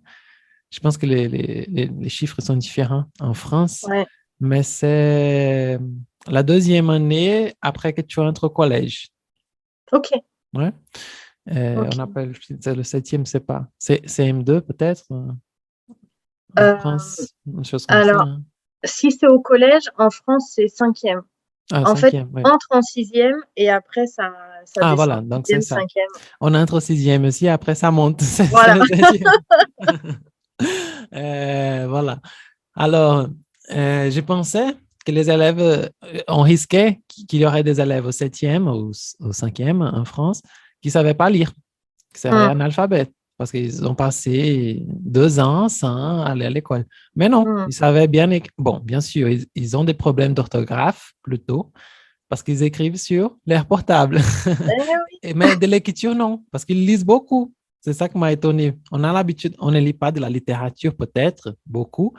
Speaker 4: je pense que les chiffres sont différents en France,
Speaker 6: Ouais.
Speaker 4: mais c'est la 2e année après que tu entres au collège.
Speaker 6: Ok.
Speaker 4: Ouais.
Speaker 6: Ok.
Speaker 4: On appelle c'est le 7e, c'est pas. C'est CM2 peut-être en
Speaker 6: Euh,
Speaker 4: France, une chose comme ça.
Speaker 6: alors,
Speaker 4: Hein.
Speaker 6: si c'est au collège, en France, c'est 5e.
Speaker 4: Ah,
Speaker 6: En fait,
Speaker 4: 5e, oui.
Speaker 6: entre en 6e et après, ça
Speaker 4: Ah,
Speaker 6: descend.
Speaker 4: voilà, donc c'est
Speaker 6: 6e,
Speaker 4: ça.
Speaker 6: 5e.
Speaker 4: On entre au 6e aussi, après ça monte. C'est
Speaker 6: Voilà.
Speaker 4: le 7e. Voilà. Alors, je pensais que les élèves, on risquait qu'il y aurait des élèves au 7e ou au 5e en France qui ne savaient pas lire, qui seraient
Speaker 6: Hmm.
Speaker 4: analphabètes parce qu'ils ont passé 2 ans sans aller à l'école. Mais non,
Speaker 6: Hmm.
Speaker 4: ils savaient bien. Bon, bien sûr, ils ont des problèmes d'orthographe plutôt parce qu'ils écrivent sur leur portable.
Speaker 6: Eh
Speaker 4: Mais de l'écriture, non, parce qu'ils lisent beaucoup. C'est ça qui m'a étonné. On a l'habitude, on ne lit pas de la littérature peut-être, beaucoup,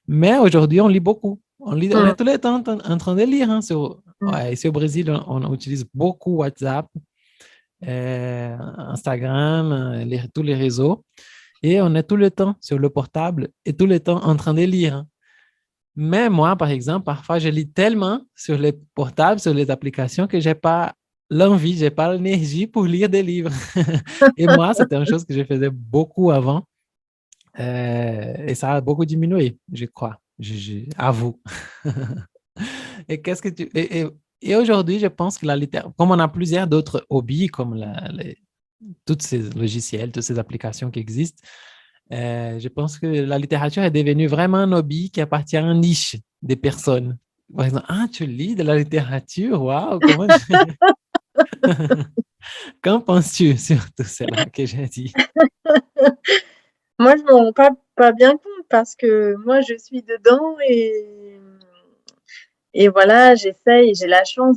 Speaker 4: mais aujourd'hui, on lit beaucoup. On est
Speaker 6: oui.
Speaker 4: tout le temps en train de lire. Hein,
Speaker 6: Hmm.
Speaker 4: ici au Brésil, on utilise beaucoup WhatsApp, Instagram, tous les réseaux, et on est tout le temps sur le portable et tout le temps en train de lire. Hein. Mais moi, par exemple, parfois, je lis tellement sur les portables, sur les applications, que je n'ai pas l'envie, je n'ai pas l'énergie pour lire des livres. Et moi, c'était une chose que je faisais beaucoup avant. Et ça a beaucoup diminué, je crois. Avoue. Et qu'est-ce que tu... Et aujourd'hui, je pense que la littérature, comme on a plusieurs d'autres hobbies, comme tous ces logiciels, toutes ces applications qui existent, je pense que la littérature est devenue vraiment un hobby qui appartient à une niche des personnes. Par exemple, ah, tu lis de la littérature? Waouh, comment... Qu'en penses-tu sur tout cela que j'ai dit?
Speaker 6: Moi, je m'en rends pas bien compte parce que moi, je suis dedans et voilà, j'essaye, j'ai la chance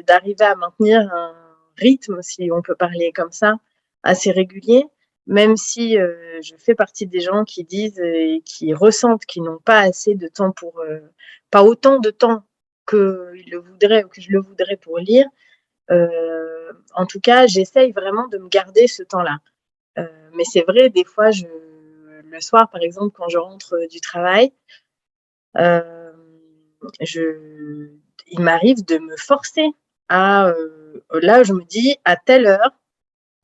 Speaker 6: d'arriver à maintenir un rythme, si on peut parler comme ça, assez régulier, même si je fais partie des gens qui disent et qui ressentent qu'ils n'ont pas assez de temps pas autant de temps qu'ils le voudraient ou que je le voudrais pour lire. En tout cas, j'essaye vraiment de me garder ce temps-là. Mais c'est vrai, des fois, le soir, par exemple, quand je rentre du travail, Euh, il m'arrive de me forcer à, là, je me dis, à telle heure,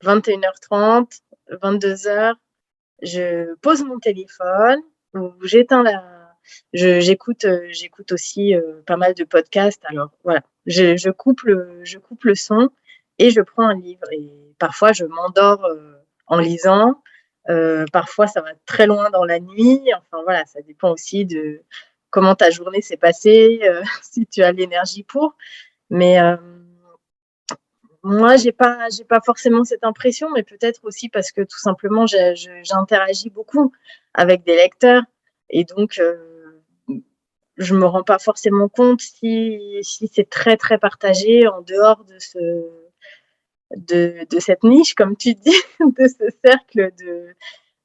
Speaker 6: 21h30, 22h, je pose mon téléphone ou j'écoute aussi pas mal de podcasts. Alors voilà, je coupe le son et je prends un livre. Et parfois, je m'endors en lisant. Parfois, ça va très loin dans la nuit. Enfin voilà, ça dépend aussi de comment ta journée s'est passée, si tu as l'énergie pour. Mais moi, j'ai pas forcément cette impression, mais peut-être aussi parce que tout simplement, j'interagis beaucoup avec des lecteurs et donc je me rends pas forcément compte si c'est très très partagé en dehors de cette niche, comme tu dis, de ce cercle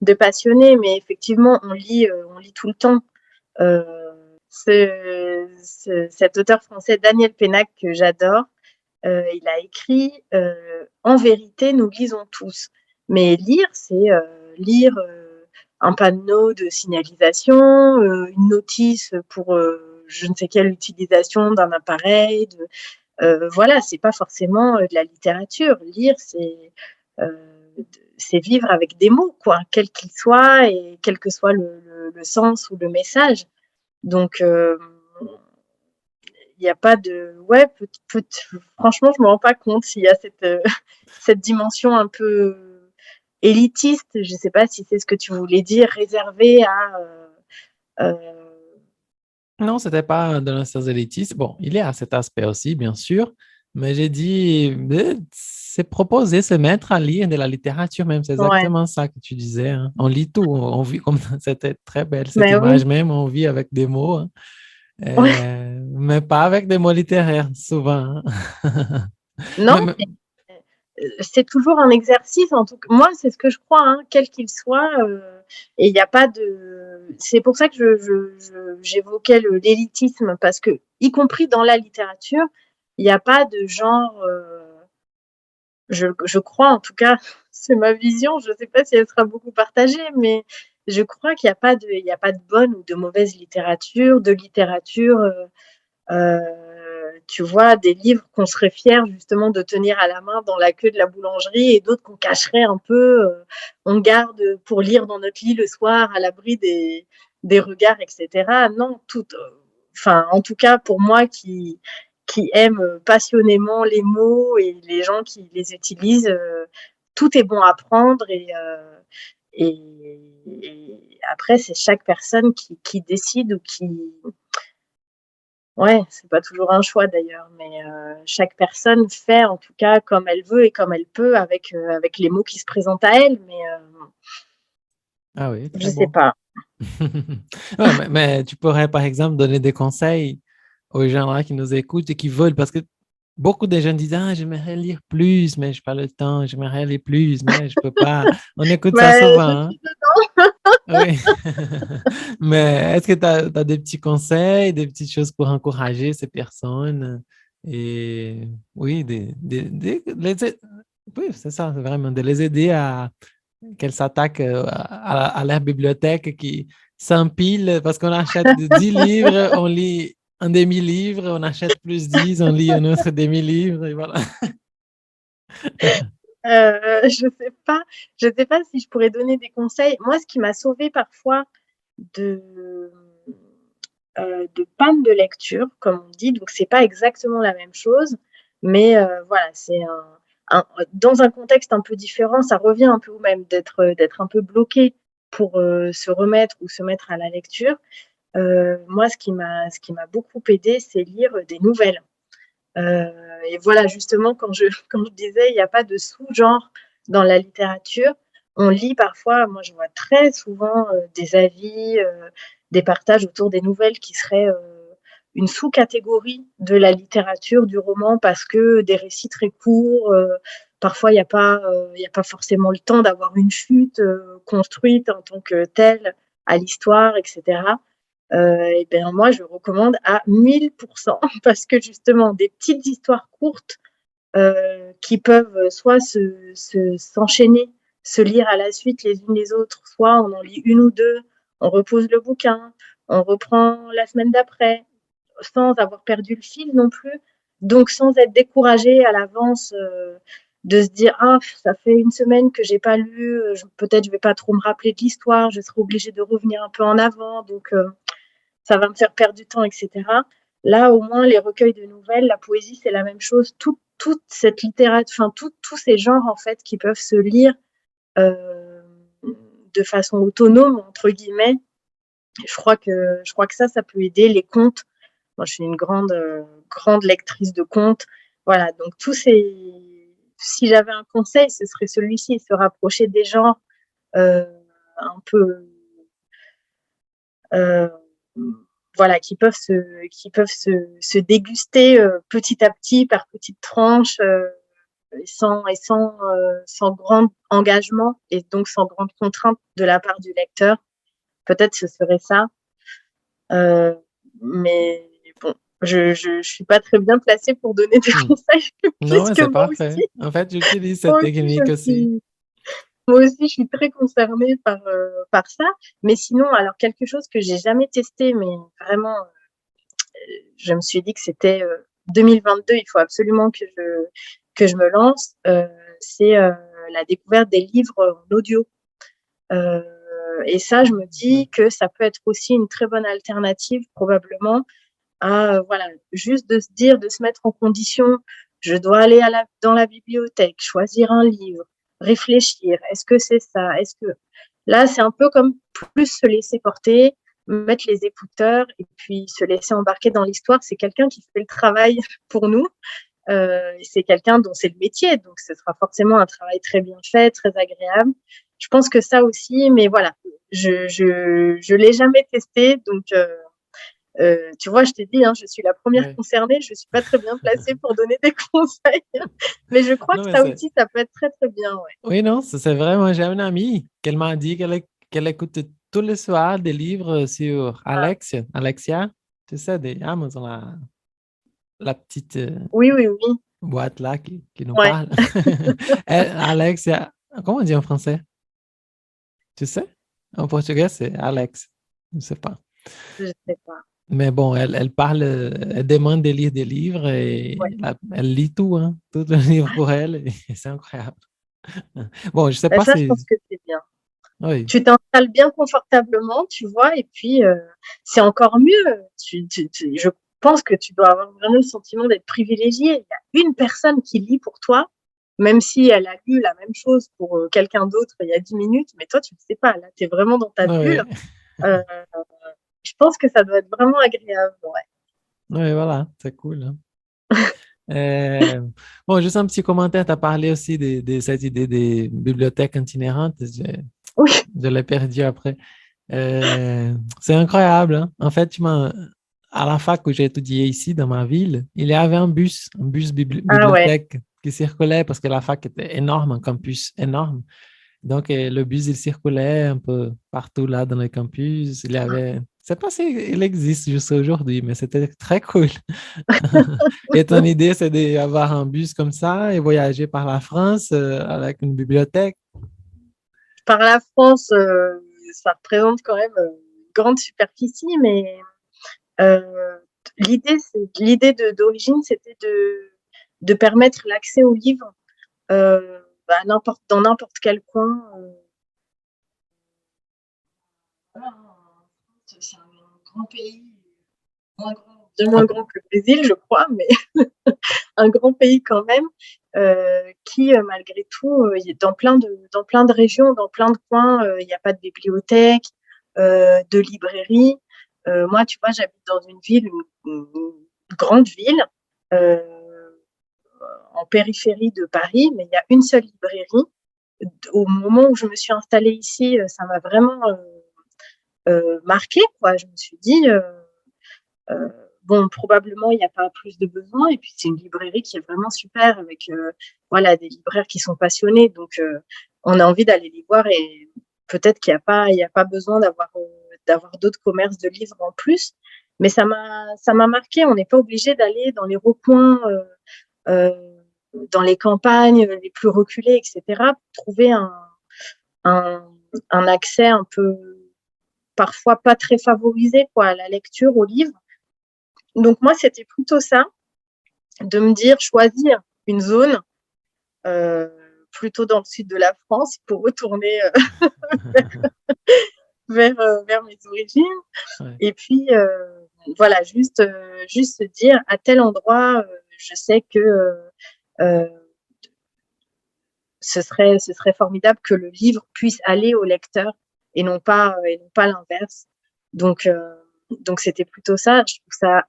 Speaker 6: de passionnés. Mais effectivement, on lit tout le temps. Euh, Cet auteur français, Daniel Pénac, que j'adore, il a écrit En vérité, nous lisons tous. Mais lire, c'est lire un panneau de signalisation, une notice pour je ne sais quelle utilisation d'un appareil. Voilà, c'est pas forcément de la littérature. Lire, c'est vivre avec des mots, quoi, quels qu'ils soient et quel que soit le sens ou le message. Donc, il n'y a pas de. Ouais, franchement, je ne me rends pas compte s'il y a cette dimension un peu élitiste. Je ne sais pas si c'est ce que tu voulais dire, réservée à. Euh,
Speaker 4: Non, c'était pas de l'instance élitiste. Bon, il y a cet aspect aussi, bien sûr, mais j'ai dit, c'est proposer, se mettre à lire de la littérature même. C'est
Speaker 6: ouais,
Speaker 4: exactement ça que tu disais, hein. On lit tout, on vit comme c'était très belle cette
Speaker 6: mais oui.
Speaker 4: image même, on vit avec des mots, hein.
Speaker 6: Ouais.
Speaker 4: Mais pas avec des mots littéraires, souvent, hein.
Speaker 6: Non,
Speaker 4: Mais,
Speaker 6: c'est toujours un exercice. En tout cas, moi, c'est ce que je crois, hein, quel qu'il soit. Et il n'y a pas de. C'est pour ça que j'évoquais l'élitisme, parce que, y compris dans la littérature, il n'y a pas de genre. Je crois, en tout cas, c'est ma vision. Je ne sais pas si elle sera beaucoup partagée, mais je crois il y a pas de bonne ou de mauvaise littérature, tu vois, des livres qu'on serait fier justement de tenir à la main dans la queue de la boulangerie et d'autres qu'on cacherait un peu, on garde pour lire dans notre lit le soir à l'abri des regards, etc. Non, enfin, en tout cas, pour moi qui aime passionnément les mots et les gens qui les utilisent, tout est bon à prendre et après, c'est chaque personne qui décide ou qui, ouais, c'est pas toujours un choix d'ailleurs, mais chaque personne fait en tout cas comme elle veut et comme elle peut avec les mots qui se présentent à elle, mais
Speaker 4: ah oui,
Speaker 6: je
Speaker 4: très
Speaker 6: sais
Speaker 4: bon.
Speaker 6: pas.
Speaker 4: Ouais, mais tu pourrais, par exemple, donner des conseils aux gens là qui nous écoutent et qui veulent, parce que beaucoup de gens disent, ah, j'aimerais lire plus, mais je n'ai pas le temps, j'aimerais lire plus, mais je peux pas. On écoute ça
Speaker 6: Mais
Speaker 4: souvent,
Speaker 6: je
Speaker 4: hein.
Speaker 6: suis dedans.
Speaker 4: Oui. Mais est-ce que tu as, des petits conseils, des petites choses pour encourager ces personnes? Et oui, oui, c'est ça, c'est vraiment de les aider à qu'elles s'attaquent à leur bibliothèque qui s'empile parce qu'on achète 10 livres, on lit un demi-livre, on achète plus 10, on lit un autre demi-livre, et voilà.
Speaker 6: Je sais pas si je pourrais donner des conseils. Moi, ce qui m'a sauvée parfois de de panne de lecture, comme on dit. Donc, c'est pas exactement la même chose, mais voilà, dans un contexte un peu différent, ça revient un peu au même d'être un peu bloqué pour se remettre ou se mettre à la lecture. Moi, ce qui m'a beaucoup aidé, c'est lire des nouvelles. Et voilà, justement, quand je disais, il n'y a pas de sous-genre dans la littérature. On lit parfois, moi je vois très souvent des avis, des partages autour des nouvelles qui seraient une sous-catégorie de la littérature, du roman, parce que des récits très courts, parfois il y a pas forcément le temps d'avoir une chute construite en tant que telle à l'histoire, etc. Et bien moi, je recommande à 1000% parce que justement, des petites histoires courtes qui peuvent soit s'enchaîner, se lire à la suite les unes les autres, soit on en lit une ou deux, on repose le bouquin, on reprend la semaine d'après, sans avoir perdu le fil non plus. Donc, sans être découragé à l'avance de se dire, ah, ça fait une semaine que j'ai pas lu, peut-être je vais pas trop me rappeler de l'histoire, je serai obligée de revenir un peu en avant, donc ça va me faire perdre du temps, etc. Là, au moins, les recueils de nouvelles, la poésie, c'est la même chose. Toute cette littérature, enfin, tous ces genres, en fait, qui peuvent se lire de façon autonome, entre guillemets. Je crois que ça peut aider. Les contes, moi, je suis une grande lectrice de contes. Voilà, donc si j'avais un conseil, ce serait celui-ci, se rapprocher des genres un peu voilà, qui peuvent se déguster petit à petit par petites tranches sans grand engagement et donc sans grande contrainte de la part du lecteur. Peut-être ce serait ça. Mais bon, je suis pas très bien placée pour donner des conseils
Speaker 4: Non,
Speaker 6: puisque
Speaker 4: c'est
Speaker 6: moi
Speaker 4: parfait.
Speaker 6: aussi,
Speaker 4: En fait, j'utilise cette technique aussi.
Speaker 6: moi aussi, je suis très concernée par ça. Mais sinon, alors quelque chose que j'ai jamais testé, mais vraiment, je me suis dit que c'était 2022, il faut absolument que je me lance. C'est la découverte des livres en audio. Et ça, je me dis que ça peut être aussi une très bonne alternative, probablement, à voilà, juste de se dire, de se mettre en condition, je dois aller dans la bibliothèque, choisir un livre, réfléchir, est-ce que c'est ça, est-ce que... Là, c'est un peu comme plus se laisser porter, mettre les écouteurs et puis se laisser embarquer dans l'histoire. C'est quelqu'un qui fait le travail pour nous. C'est quelqu'un dont c'est le métier, donc ce sera forcément un travail très bien fait, très agréable. Je pense que ça aussi, mais voilà, je l'ai jamais testé, donc tu vois, je t'ai dit, hein, je suis la première concernée, je suis pas très bien placée pour donner des conseils, mais je crois
Speaker 4: Non,
Speaker 6: que
Speaker 4: mais
Speaker 6: ça aussi, ça peut être très très bien, ouais.
Speaker 4: Oui, non, c'est vrai. Moi, j'ai une amie qu'elle m'a dit qu'elle écoute tous les soirs des livres sur Alexia, tu sais, des Amazon, la petite
Speaker 6: Oui, oui, oui.
Speaker 4: boîte là qui nous
Speaker 6: Ouais.
Speaker 4: parle. Alexia, comment on dit en français? Tu sais? En portugais, c'est Alex. Je ne sais pas.
Speaker 6: Je sais pas.
Speaker 4: Mais bon, elle parle, elle demande de lire des livres et
Speaker 6: Ouais.
Speaker 4: elle lit tout, hein, tout le livre pour elle et c'est incroyable. Bon, je sais pas
Speaker 6: Ça, je
Speaker 4: si...
Speaker 6: pense que c'est bien.
Speaker 4: Oui,
Speaker 6: Tu t'installes bien confortablement, tu vois, et puis c'est encore mieux. Je pense que tu dois avoir vraiment le sentiment d'être privilégié. Il y a une personne qui lit pour toi, même si elle a lu la même chose pour quelqu'un d'autre il y a 10 minutes, mais toi, tu ne le sais pas. Là, tu es vraiment dans ta bulle.
Speaker 4: oui,
Speaker 6: Euh, je pense que ça doit être vraiment agréable. Ouais.
Speaker 4: oui, voilà, c'est cool, hein. Bon, juste un petit commentaire, tu as parlé aussi de cette idée des bibliothèques itinérantes.
Speaker 6: Oui.
Speaker 4: Je l'ai perdu après. C'est incroyable, hein. En fait, à la fac où j'ai étudié ici, dans ma ville, il y avait un bus
Speaker 6: Ah ouais.
Speaker 4: bibliothèque qui circulait parce que la fac était énorme, un campus énorme. Donc, le bus, il circulait un peu partout là dans le campus. Il y avait, je sais pas s'il existe jusqu'à aujourd'hui, mais c'était très cool. Et ton idée, c'est d'avoir un bus comme ça et voyager par la France avec une bibliothèque.
Speaker 6: Par la France, ça représente quand même une grande superficie, mais euh, d'origine, c'était de permettre l'accès aux livres dans n'importe quel coin. Voilà, c'est un grand pays, bien moins grand que le Brésil, je crois, mais un grand pays quand même, qui, malgré tout, dans dans plein de régions, dans plein de coins, il n'y a pas de bibliothèque, de librairie. Moi, tu vois, j'habite dans une ville, une grande ville, en périphérie de Paris, mais il y a une seule librairie. Au moment où je me suis installée ici, ça m'a vraiment marquée, quoi. Je me suis dit, bon, probablement, il n'y a pas plus de besoin. Et puis, c'est une librairie qui est vraiment super avec voilà, des libraires qui sont passionnés. Donc, on a envie d'aller les voir et peut-être qu'il n'y a pas besoin d'avoir d'autres commerces de livres en plus. Mais ça m'a marqué. On n'est pas obligé d'aller dans les recoins, dans les campagnes les plus reculées, etc., pour trouver un accès un peu parfois pas très favorisés quoi, à la lecture, au livre. Donc moi, c'était plutôt ça, de me dire choisir une zone plutôt dans le sud de la France pour retourner vers mes origines.
Speaker 4: Ouais.
Speaker 6: Et puis, voilà, juste se dire à tel endroit, je sais que ce serait formidable que le livre puisse aller au lecteur et non pas l'inverse. Donc c'était plutôt ça. Je trouve ça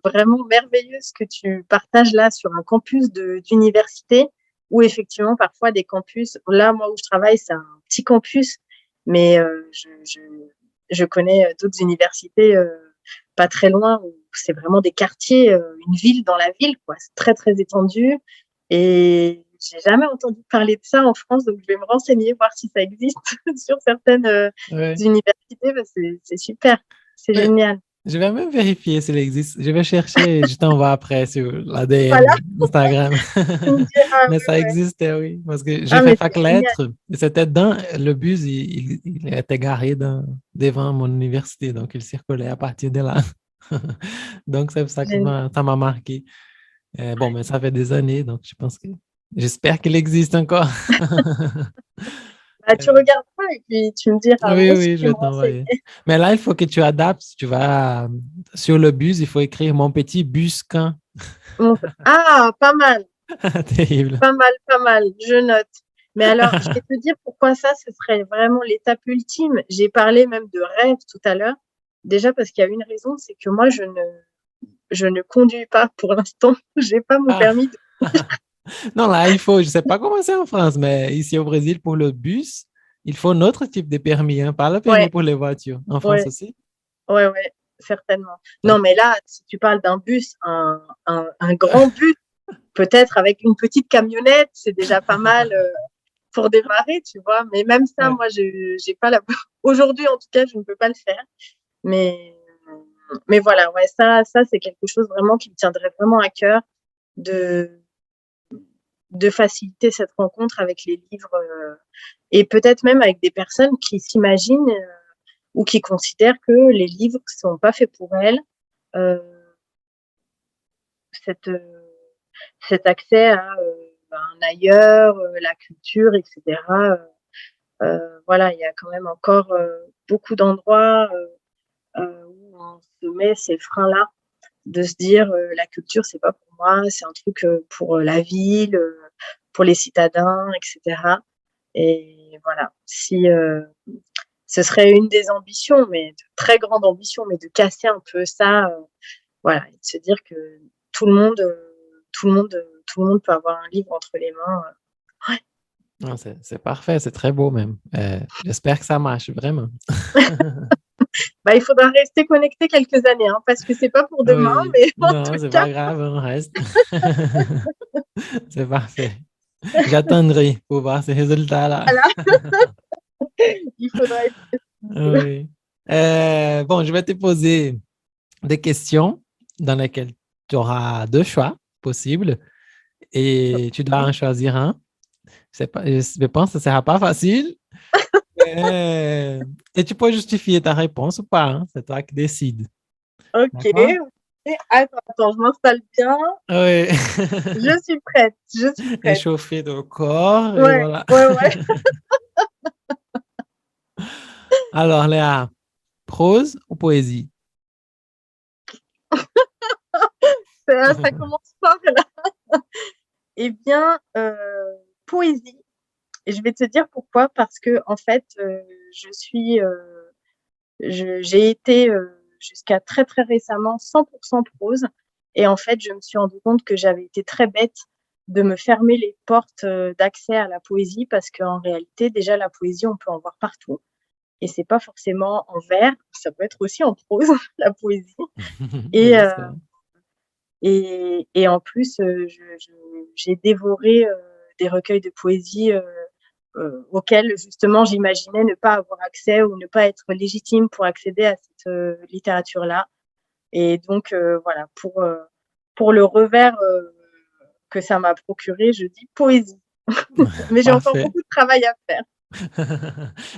Speaker 6: vraiment merveilleux ce que tu partages là sur un campus d'université où effectivement parfois des campus, là moi où je travaille c'est un petit campus, mais je connais d'autres universités pas très loin où c'est vraiment des quartiers, une ville dans la ville quoi. C'est très très étendu et j'ai jamais entendu parler de ça en France, donc je vais me renseigner voir si ça existe sur certaines
Speaker 4: Ouais.
Speaker 6: universités. Bah, c'est super, c'est
Speaker 4: Ouais.
Speaker 6: génial.
Speaker 4: Je vais même vérifier s'il existe. Je vais chercher et je t'envoie après sur l'ADN
Speaker 6: Voilà,
Speaker 4: Instagram.
Speaker 6: tu me diras.
Speaker 4: Mais
Speaker 6: Ouais,
Speaker 4: ça
Speaker 6: ouais.
Speaker 4: existait, oui. Parce que j'ai
Speaker 6: Ah,
Speaker 4: fait
Speaker 6: mais
Speaker 4: fac
Speaker 6: c'est génial.
Speaker 4: lettres et c'était dans le bus, il était garé devant mon université, donc il circulait à partir de là. Donc c'est pour ça que
Speaker 6: Génial.
Speaker 4: ça m'a marqué. Bon, mais ça fait des années, donc j'espère qu'il existe encore.
Speaker 6: Bah, tu regarderas et puis tu me diras.
Speaker 4: Oui,
Speaker 6: Moi aussi,
Speaker 4: oui,
Speaker 6: je
Speaker 4: je
Speaker 6: vais
Speaker 4: vais
Speaker 6: me renseigner.
Speaker 4: t'envoyer. Mais là, il faut que tu adaptes. Tu vas sur le bus, il faut écrire mon petit bus quand.
Speaker 6: Ah, pas mal,
Speaker 4: Terrible.
Speaker 6: pas mal, pas mal. Je note. Mais alors, je vais te dire pourquoi ça, ce serait vraiment l'étape ultime. J'ai parlé même de rêve tout à l'heure. Déjà parce qu'il y a une raison, c'est que moi, je ne conduis pas pour l'instant. J'ai pas mon
Speaker 4: Ah.
Speaker 6: permis.
Speaker 4: Non, là, il faut, je ne sais pas comment c'est en France, mais ici au Brésil, pour le bus, il faut notre type de permis, hein, pas le permis
Speaker 6: Ouais,
Speaker 4: pour les voitures. En France
Speaker 6: ouais,
Speaker 4: aussi?
Speaker 6: ouais, certainement.
Speaker 4: Ouais.
Speaker 6: Non, mais là, si tu parles d'un bus, un grand bus, peut-être avec une petite camionnette, c'est déjà pas mal pour démarrer, tu vois. Mais même ça,
Speaker 4: Ouais.
Speaker 6: moi, j'ai pas la. Aujourd'hui, en tout cas, je ne peux pas le faire. Mais, mais voilà, ouais, ça, c'est quelque chose vraiment qui me tiendrait vraiment à cœur de, de faciliter cette rencontre avec les livres et peut-être même avec des personnes qui s'imaginent ou qui considèrent que les livres ne sont pas faits pour elles. Euh, cette, cet accès à un ailleurs, la culture, etc. Voilà, il y a quand même encore beaucoup d'endroits où on se met ces freins-là, de se dire la culture, c'est pas pour moi, c'est un truc pour la ville, pour les citadins, etc. Et voilà, si ce serait une des ambitions, mais de très grande ambition, mais de casser un peu ça, voilà, et de se dire que tout le monde, tout le monde peut avoir un livre entre les mains. Ouais.
Speaker 4: Non, c'est parfait, c'est très beau même. J'espère que ça marche, vraiment.
Speaker 6: Bah, il faudra rester connecté quelques années, hein, parce que c'est pas pour demain,
Speaker 4: Oui,
Speaker 6: mais en
Speaker 4: non,
Speaker 6: tout
Speaker 4: c'est
Speaker 6: cas,
Speaker 4: pas grave, on reste. C'est parfait. J'attendrai pour voir ces résultats-là.
Speaker 6: voilà, il faudra être.
Speaker 4: Oui. Bon, je vais te poser des questions dans lesquelles tu auras deux choix possibles et tu dois en choisir un. Je pense que ce ne sera pas facile. Et tu peux justifier ta réponse ou pas, hein. C'est toi qui décides.
Speaker 6: Ok.
Speaker 4: D'accord?
Speaker 6: Attends, je m'installe bien.
Speaker 4: Oui.
Speaker 6: Je suis prête. Je suis prête.
Speaker 4: Échauffer ton corps et
Speaker 6: Ouais,
Speaker 4: voilà.
Speaker 6: ouais.
Speaker 4: Alors, Léa, prose ou poésie?
Speaker 6: Ça commence fort là. Eh bien, poésie. Et je vais te dire pourquoi. Parce que en fait, j'ai été jusqu'à très très récemment 100% prose. Et en fait, je me suis rendu compte que j'avais été très bête de me fermer les portes d'accès à la poésie parce qu'en réalité, déjà la poésie, on peut en voir partout. Et c'est pas forcément en vers, ça peut être aussi en prose, la poésie. Et,
Speaker 4: Oui, c'est vrai.
Speaker 6: et en plus, j'ai dévoré des recueils de poésie auxquels justement j'imaginais ne pas avoir accès ou ne pas être légitime pour accéder à cette littérature-là. Et donc voilà, pour le revers que ça m'a procuré, je dis poésie. Mais j'ai encore
Speaker 4: Parfait.
Speaker 6: beaucoup de travail à faire.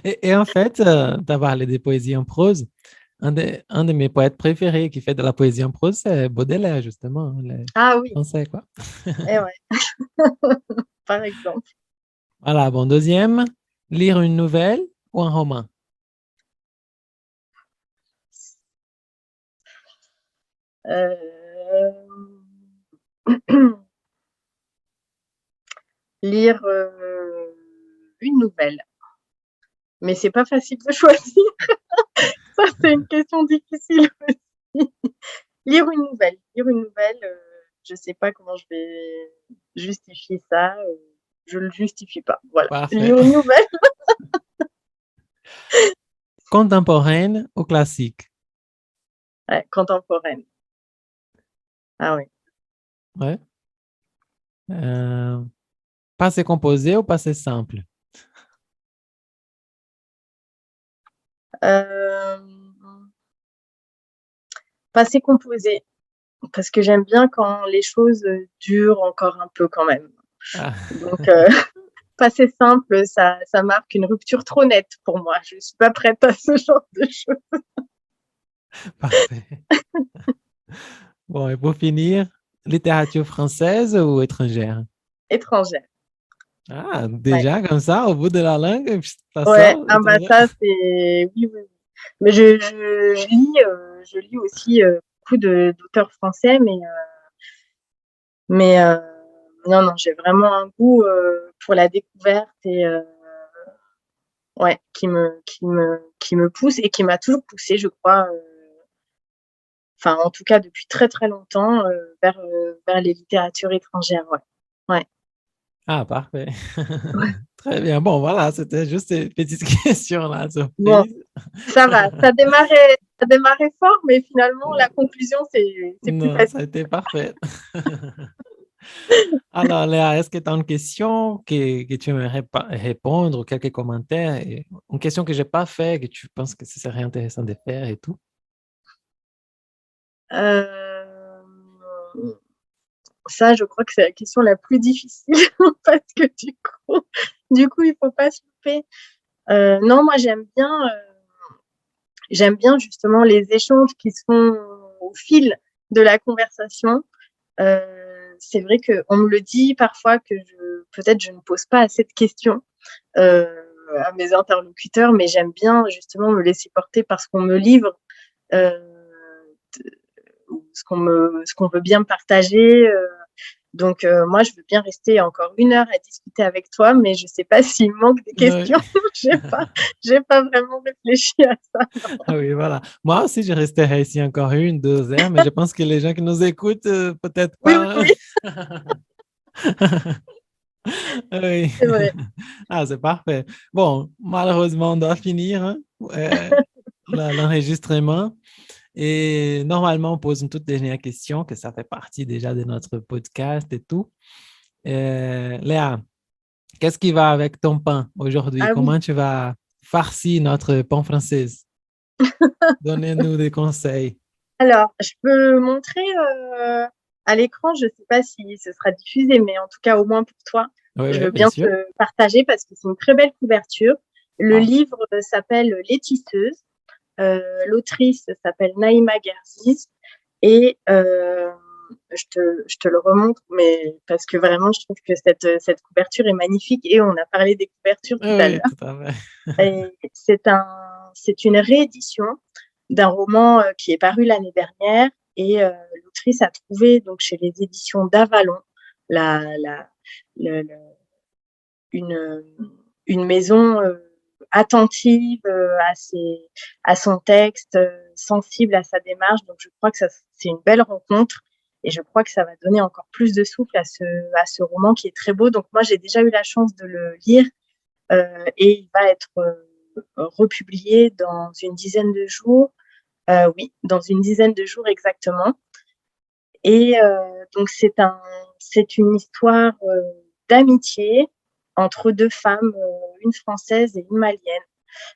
Speaker 4: Et en fait, tu as parlé des poésies en prose. Un de mes poètes préférés qui fait de la poésie en prose, c'est Baudelaire, justement, le
Speaker 6: Ah oui,
Speaker 4: français, quoi.
Speaker 6: eh ouais, par exemple.
Speaker 4: Voilà, bon, deuxième, lire une nouvelle ou un roman?
Speaker 6: Euh, Lire une nouvelle. Mais c'est pas facile de choisir. Ça, c'est une question difficile aussi. Lire une nouvelle, je sais pas comment je vais justifier ça. Je le justifie pas. Voilà.
Speaker 4: Parfait.
Speaker 6: Lire une nouvelle,
Speaker 4: Contemporaine ou classique?
Speaker 6: ouais, contemporaine. Ah oui.
Speaker 4: Ouais. Euh, Passé composé ou passé simple?
Speaker 6: Euh, Passé composé, parce que j'aime bien quand les choses durent encore un peu quand même.
Speaker 4: Ah,
Speaker 6: Donc, passé simple, ça marque une rupture trop nette pour moi. Je suis pas prête à ce genre de choses.
Speaker 4: parfait. Bon, et pour finir, littérature française ou étrangère?
Speaker 6: Étrangères.
Speaker 4: Ah,
Speaker 6: Ouais.
Speaker 4: déjà, comme ça, au bout de la langue, ça
Speaker 6: Ouais,
Speaker 4: sort,
Speaker 6: ah bah
Speaker 4: étrangère.
Speaker 6: ça c'est oui, oui, oui. Mais je lis aussi beaucoup d'auteurs français, mais non, non, j'ai vraiment un goût pour la découverte et ouais, qui me pousse et qui m'a toujours poussé, je crois, enfin en tout cas depuis très très longtemps vers les littératures étrangères, ouais. Ouais.
Speaker 4: Ah, parfait.
Speaker 6: Ouais.
Speaker 4: Très bien. Bon, voilà, c'était juste une petite question là,
Speaker 6: Bon,
Speaker 4: surprise.
Speaker 6: ça va, ça démarrait fort, mais finalement la conclusion c'est plus
Speaker 4: Non, ça a
Speaker 6: facile.
Speaker 4: été parfait. Alors, Léa, est-ce que tu as une question que tu aimerais répondre ou quelques commentaires? Une question que je n'ai pas fait, que tu penses que ce serait intéressant de faire et tout?
Speaker 6: Euh, Ça, je crois que c'est la question la plus difficile parce que du coup, il faut pas se louper. Non, moi, j'aime bien justement les échanges qui se font au fil de la conversation. C'est vrai qu'on me le dit parfois que peut-être je ne pose pas assez de questions à mes interlocuteurs, mais j'aime bien justement me laisser porter par ce qu'on me livre, euh, ce qu'on veut bien me partager. Donc, moi, je veux bien rester encore 1 heure à discuter avec toi, mais je ne sais pas s'il manque des questions.
Speaker 4: Oui.
Speaker 6: J'ai pas vraiment réfléchi à ça.
Speaker 4: Ah oui, voilà. Moi aussi, je resterai ici encore 1, 2 heures, mais je pense que les gens qui nous écoutent, peut-être
Speaker 6: Oui, oui,
Speaker 4: pas.
Speaker 6: oui,
Speaker 4: Oui.
Speaker 6: c'est vrai.
Speaker 4: Ah, c'est parfait. Bon, malheureusement, on doit finir hein, l'enregistrement. Et normalement, on pose une toute dernière question, que ça fait partie déjà de notre podcast et tout. Léa, qu'est-ce qui va avec ton pain aujourd'hui?
Speaker 6: Ah oui.
Speaker 4: Comment tu vas farcir notre pain français? Donnez-nous des conseils.
Speaker 6: Alors, je peux montrer à l'écran, je ne sais pas si ce sera diffusé, mais en tout cas, au moins pour toi,
Speaker 4: Oui,
Speaker 6: je
Speaker 4: oui,
Speaker 6: veux
Speaker 4: bien
Speaker 6: bien
Speaker 4: sûr.
Speaker 6: te partager parce que c'est une très belle couverture. Le
Speaker 4: Ah,
Speaker 6: livre s'appelle Les Tisseuses. L'autrice s'appelle Naïma Gerziz et je te le remontre, mais parce que vraiment, je trouve que cette couverture est magnifique et on a parlé des couvertures tout à
Speaker 4: oui,
Speaker 6: l'heure.
Speaker 4: tout à fait.
Speaker 6: Et c'est une réédition d'un roman qui est paru l'année dernière et l'autrice a trouvé donc chez les éditions d'Avalon la, la, le- le- une, une maison attentive à son texte, sensible à sa démarche. Donc, je crois que c'est une belle rencontre et je crois que ça va donner encore plus de souffle à ce roman qui est très beau. Donc, moi, j'ai déjà eu la chance de le lire et il va être republié dans une dizaine de jours. Oui, dans une dizaine de jours exactement. Et donc, c'est une histoire d'amitié entre deux femmes, une française et une malienne,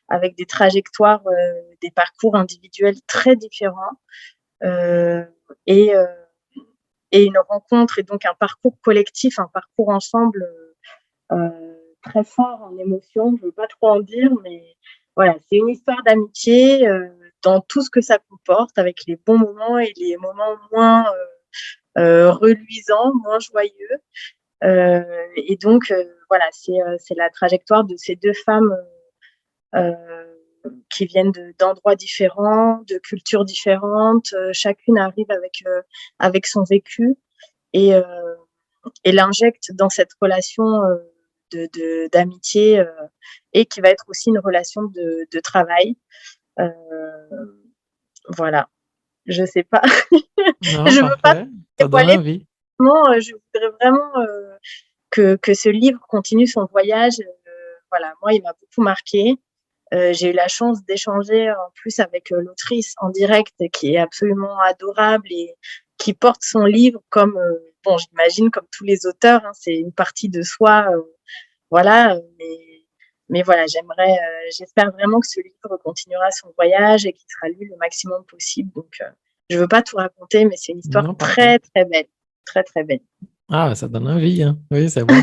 Speaker 6: avec des trajectoires, des parcours individuels très différents euh, et, euh, et une rencontre et donc un parcours collectif, un parcours ensemble très fort en émotion. Je veux pas trop en dire, mais voilà, c'est une histoire d'amitié dans tout ce que ça comporte, avec les bons moments et les moments moins reluisants, moins joyeux. Et donc, voilà, c'est la trajectoire de ces deux femmes qui viennent d'endroits différents, de cultures différentes. Chacune arrive avec son vécu et l'injecte dans cette relation d'amitié et qui va être aussi une relation de travail. Voilà, je sais pas.
Speaker 4: Non,
Speaker 6: Je veux pas
Speaker 4: parfait. Ça donne
Speaker 6: dévoiler.
Speaker 4: envie.
Speaker 6: Je voudrais vraiment que ce livre continue son voyage. Voilà, moi, il m'a beaucoup marqué. J'ai eu la chance d'échanger en plus avec l'autrice en direct, qui est absolument adorable et qui porte son livre comme, bon, j'imagine comme tous les auteurs, hein, c'est une partie de soi, voilà. Mais voilà, j'espère vraiment que ce livre continuera son voyage et qu'il sera lu le maximum possible. Donc, je veux pas tout raconter, mais c'est une histoire
Speaker 4: Non, parfait.
Speaker 6: très très belle, très très belle.
Speaker 4: Ah, ça donne envie, hein. Oui, c'est bon.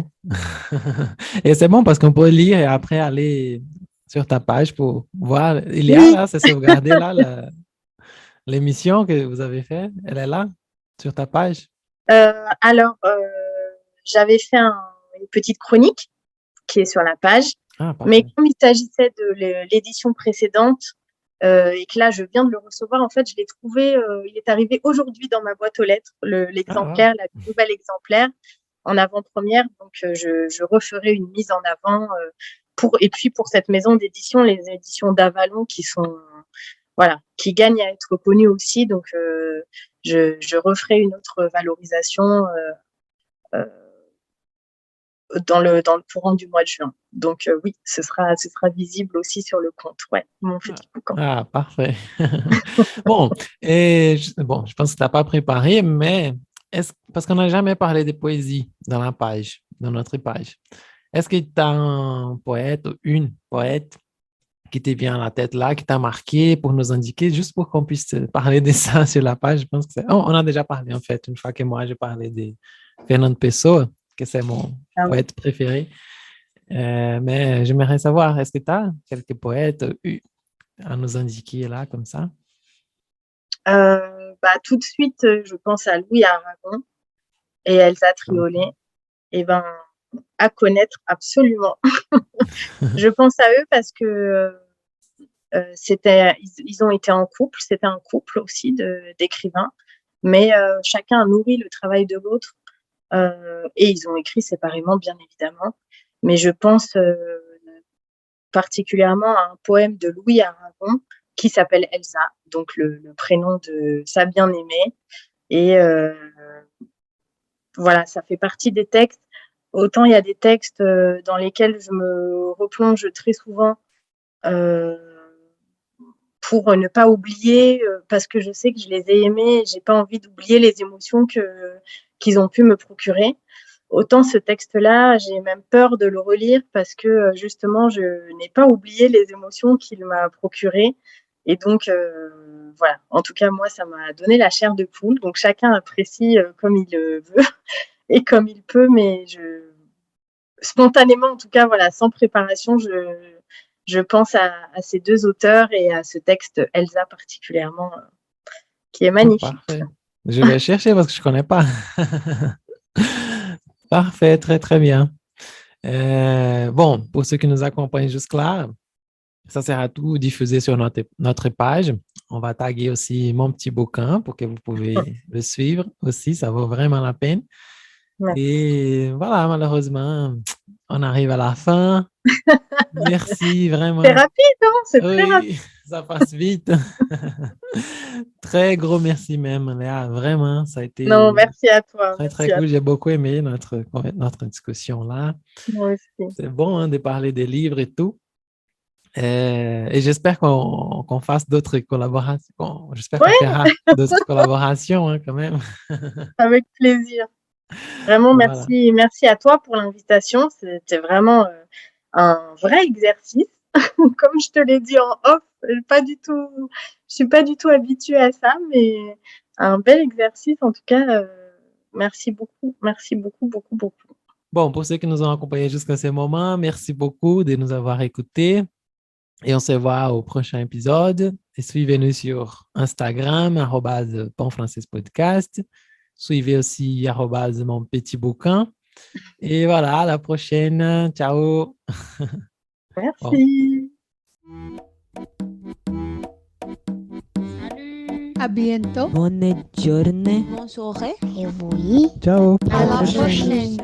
Speaker 4: Et c'est bon parce qu'on peut lire et après aller sur ta page pour voir. Il y a
Speaker 6: Oui.
Speaker 4: là, c'est sauvegardé là, l'émission que vous avez faite. Elle est là, sur ta page.
Speaker 6: Alors, j'avais fait une petite chronique qui est sur la page.
Speaker 4: Ah,
Speaker 6: Mais
Speaker 4: parfait.
Speaker 6: comme il s'agissait de l'édition précédente et que là, je viens de le recevoir, en fait, je l'ai trouvé, il est arrivé aujourd'hui dans ma boîte aux lettres,
Speaker 4: Ah,
Speaker 6: l'exemplaire, la nouvelle exemplaire en avant-première. Donc, je referai une mise en avant et puis pour cette maison d'édition, les éditions d'Avalon voilà, qui gagnent à être connues aussi. Donc, je referai une autre valorisation dans le courant du mois de juin. Donc oui, ce sera visible aussi sur le compte, ouais, mon petit boucan.
Speaker 4: ah, parfait. Bon, bon, je pense que tu n'as pas préparé, mais parce qu'on n'a jamais parlé de poésie dans la page, dans notre page. Est-ce que tu as un poète ou une poète qui te vient à la tête là, qui t'a marqué pour nous indiquer, juste pour qu'on puisse parler de ça sur la page? Je pense que on a déjà parlé en fait, une fois que moi j'ai parlé de Fernando Pessoa, que c'est mon poète préféré. Mais j'aimerais savoir, est-ce que tu as quelques poètes à nous indiquer là, comme ça?
Speaker 6: Tout de suite, je pense à Louis Aragon et Elsa Triolet. Et ben, à connaître absolument. Je pense à eux parce que ils ont été en couple, c'était un couple aussi d'écrivains, mais chacun a nourri le travail de l'autre et ils ont écrit séparément, bien évidemment. Mais je pense particulièrement à un poème de Louis Aragon qui s'appelle Elsa, donc le prénom de sa bien-aimée. Et voilà, ça fait partie des textes. Autant il y a des textes dans lesquels je me replonge très souvent pour ne pas oublier, parce que je sais que je les ai aimés et j'ai pas envie d'oublier les émotions qu'ils ont pu me procurer. Autant ce texte-là, j'ai même peur de le relire parce que justement, je n'ai pas oublié les émotions qu'il m'a procurées. Et donc, voilà. En tout cas, moi, ça m'a donné la chair de poule. Donc, chacun apprécie comme il le veut et comme il peut. Mais spontanément, en tout cas, voilà, sans préparation, je pense à ces deux auteurs et à ce texte Elsa particulièrement, qui est magnifique.
Speaker 4: Parfait. Je vais chercher parce que je ne connais pas. Parfait, très, très bien. Bon, pour ceux qui nous accompagnent jusque-là, ça sera tout diffusé sur notre page. On va taguer aussi mon petit bouquin pour que vous pouvez le suivre aussi. Ça vaut vraiment la peine.
Speaker 6: Merci.
Speaker 4: Et voilà, malheureusement, on arrive à la fin. Merci, vraiment.
Speaker 6: C'est rapide, hein? C'est très rapide.
Speaker 4: Oui, ça passe vite. Très gros merci même, Léa. Vraiment, ça a été
Speaker 6: Non, merci à toi.
Speaker 4: très, très
Speaker 6: Merci à
Speaker 4: cool. J'ai beaucoup aimé notre discussion là.
Speaker 6: moi aussi.
Speaker 4: C'est bon hein, de parler des livres et tout. Et j'espère qu'on fasse d'autres collaborations. J'espère qu'on fera d'autres collaborations hein, quand même.
Speaker 6: Avec plaisir. Vraiment,
Speaker 4: Voilà.
Speaker 6: merci à toi pour l'invitation. C'était vraiment un vrai exercice. Comme je te l'ai dit en off, je suis pas du tout habituée à ça, mais un bel exercice en tout cas. Merci beaucoup, beaucoup, beaucoup.
Speaker 4: Bon, pour ceux qui nous ont accompagnés jusqu'à ce moment, merci beaucoup de nous avoir écoutés. Et on se voit au prochain épisode. Et suivez-nous sur Instagram, @panfrançaispodcast. Suivez aussi @mon petit bouquin. Et voilà, à la prochaine. Ciao.
Speaker 6: Merci.
Speaker 2: À bientôt.
Speaker 5: Bonne journée.
Speaker 3: Bonne soirée. Et oui.
Speaker 4: Ciao.
Speaker 2: À la prochaine.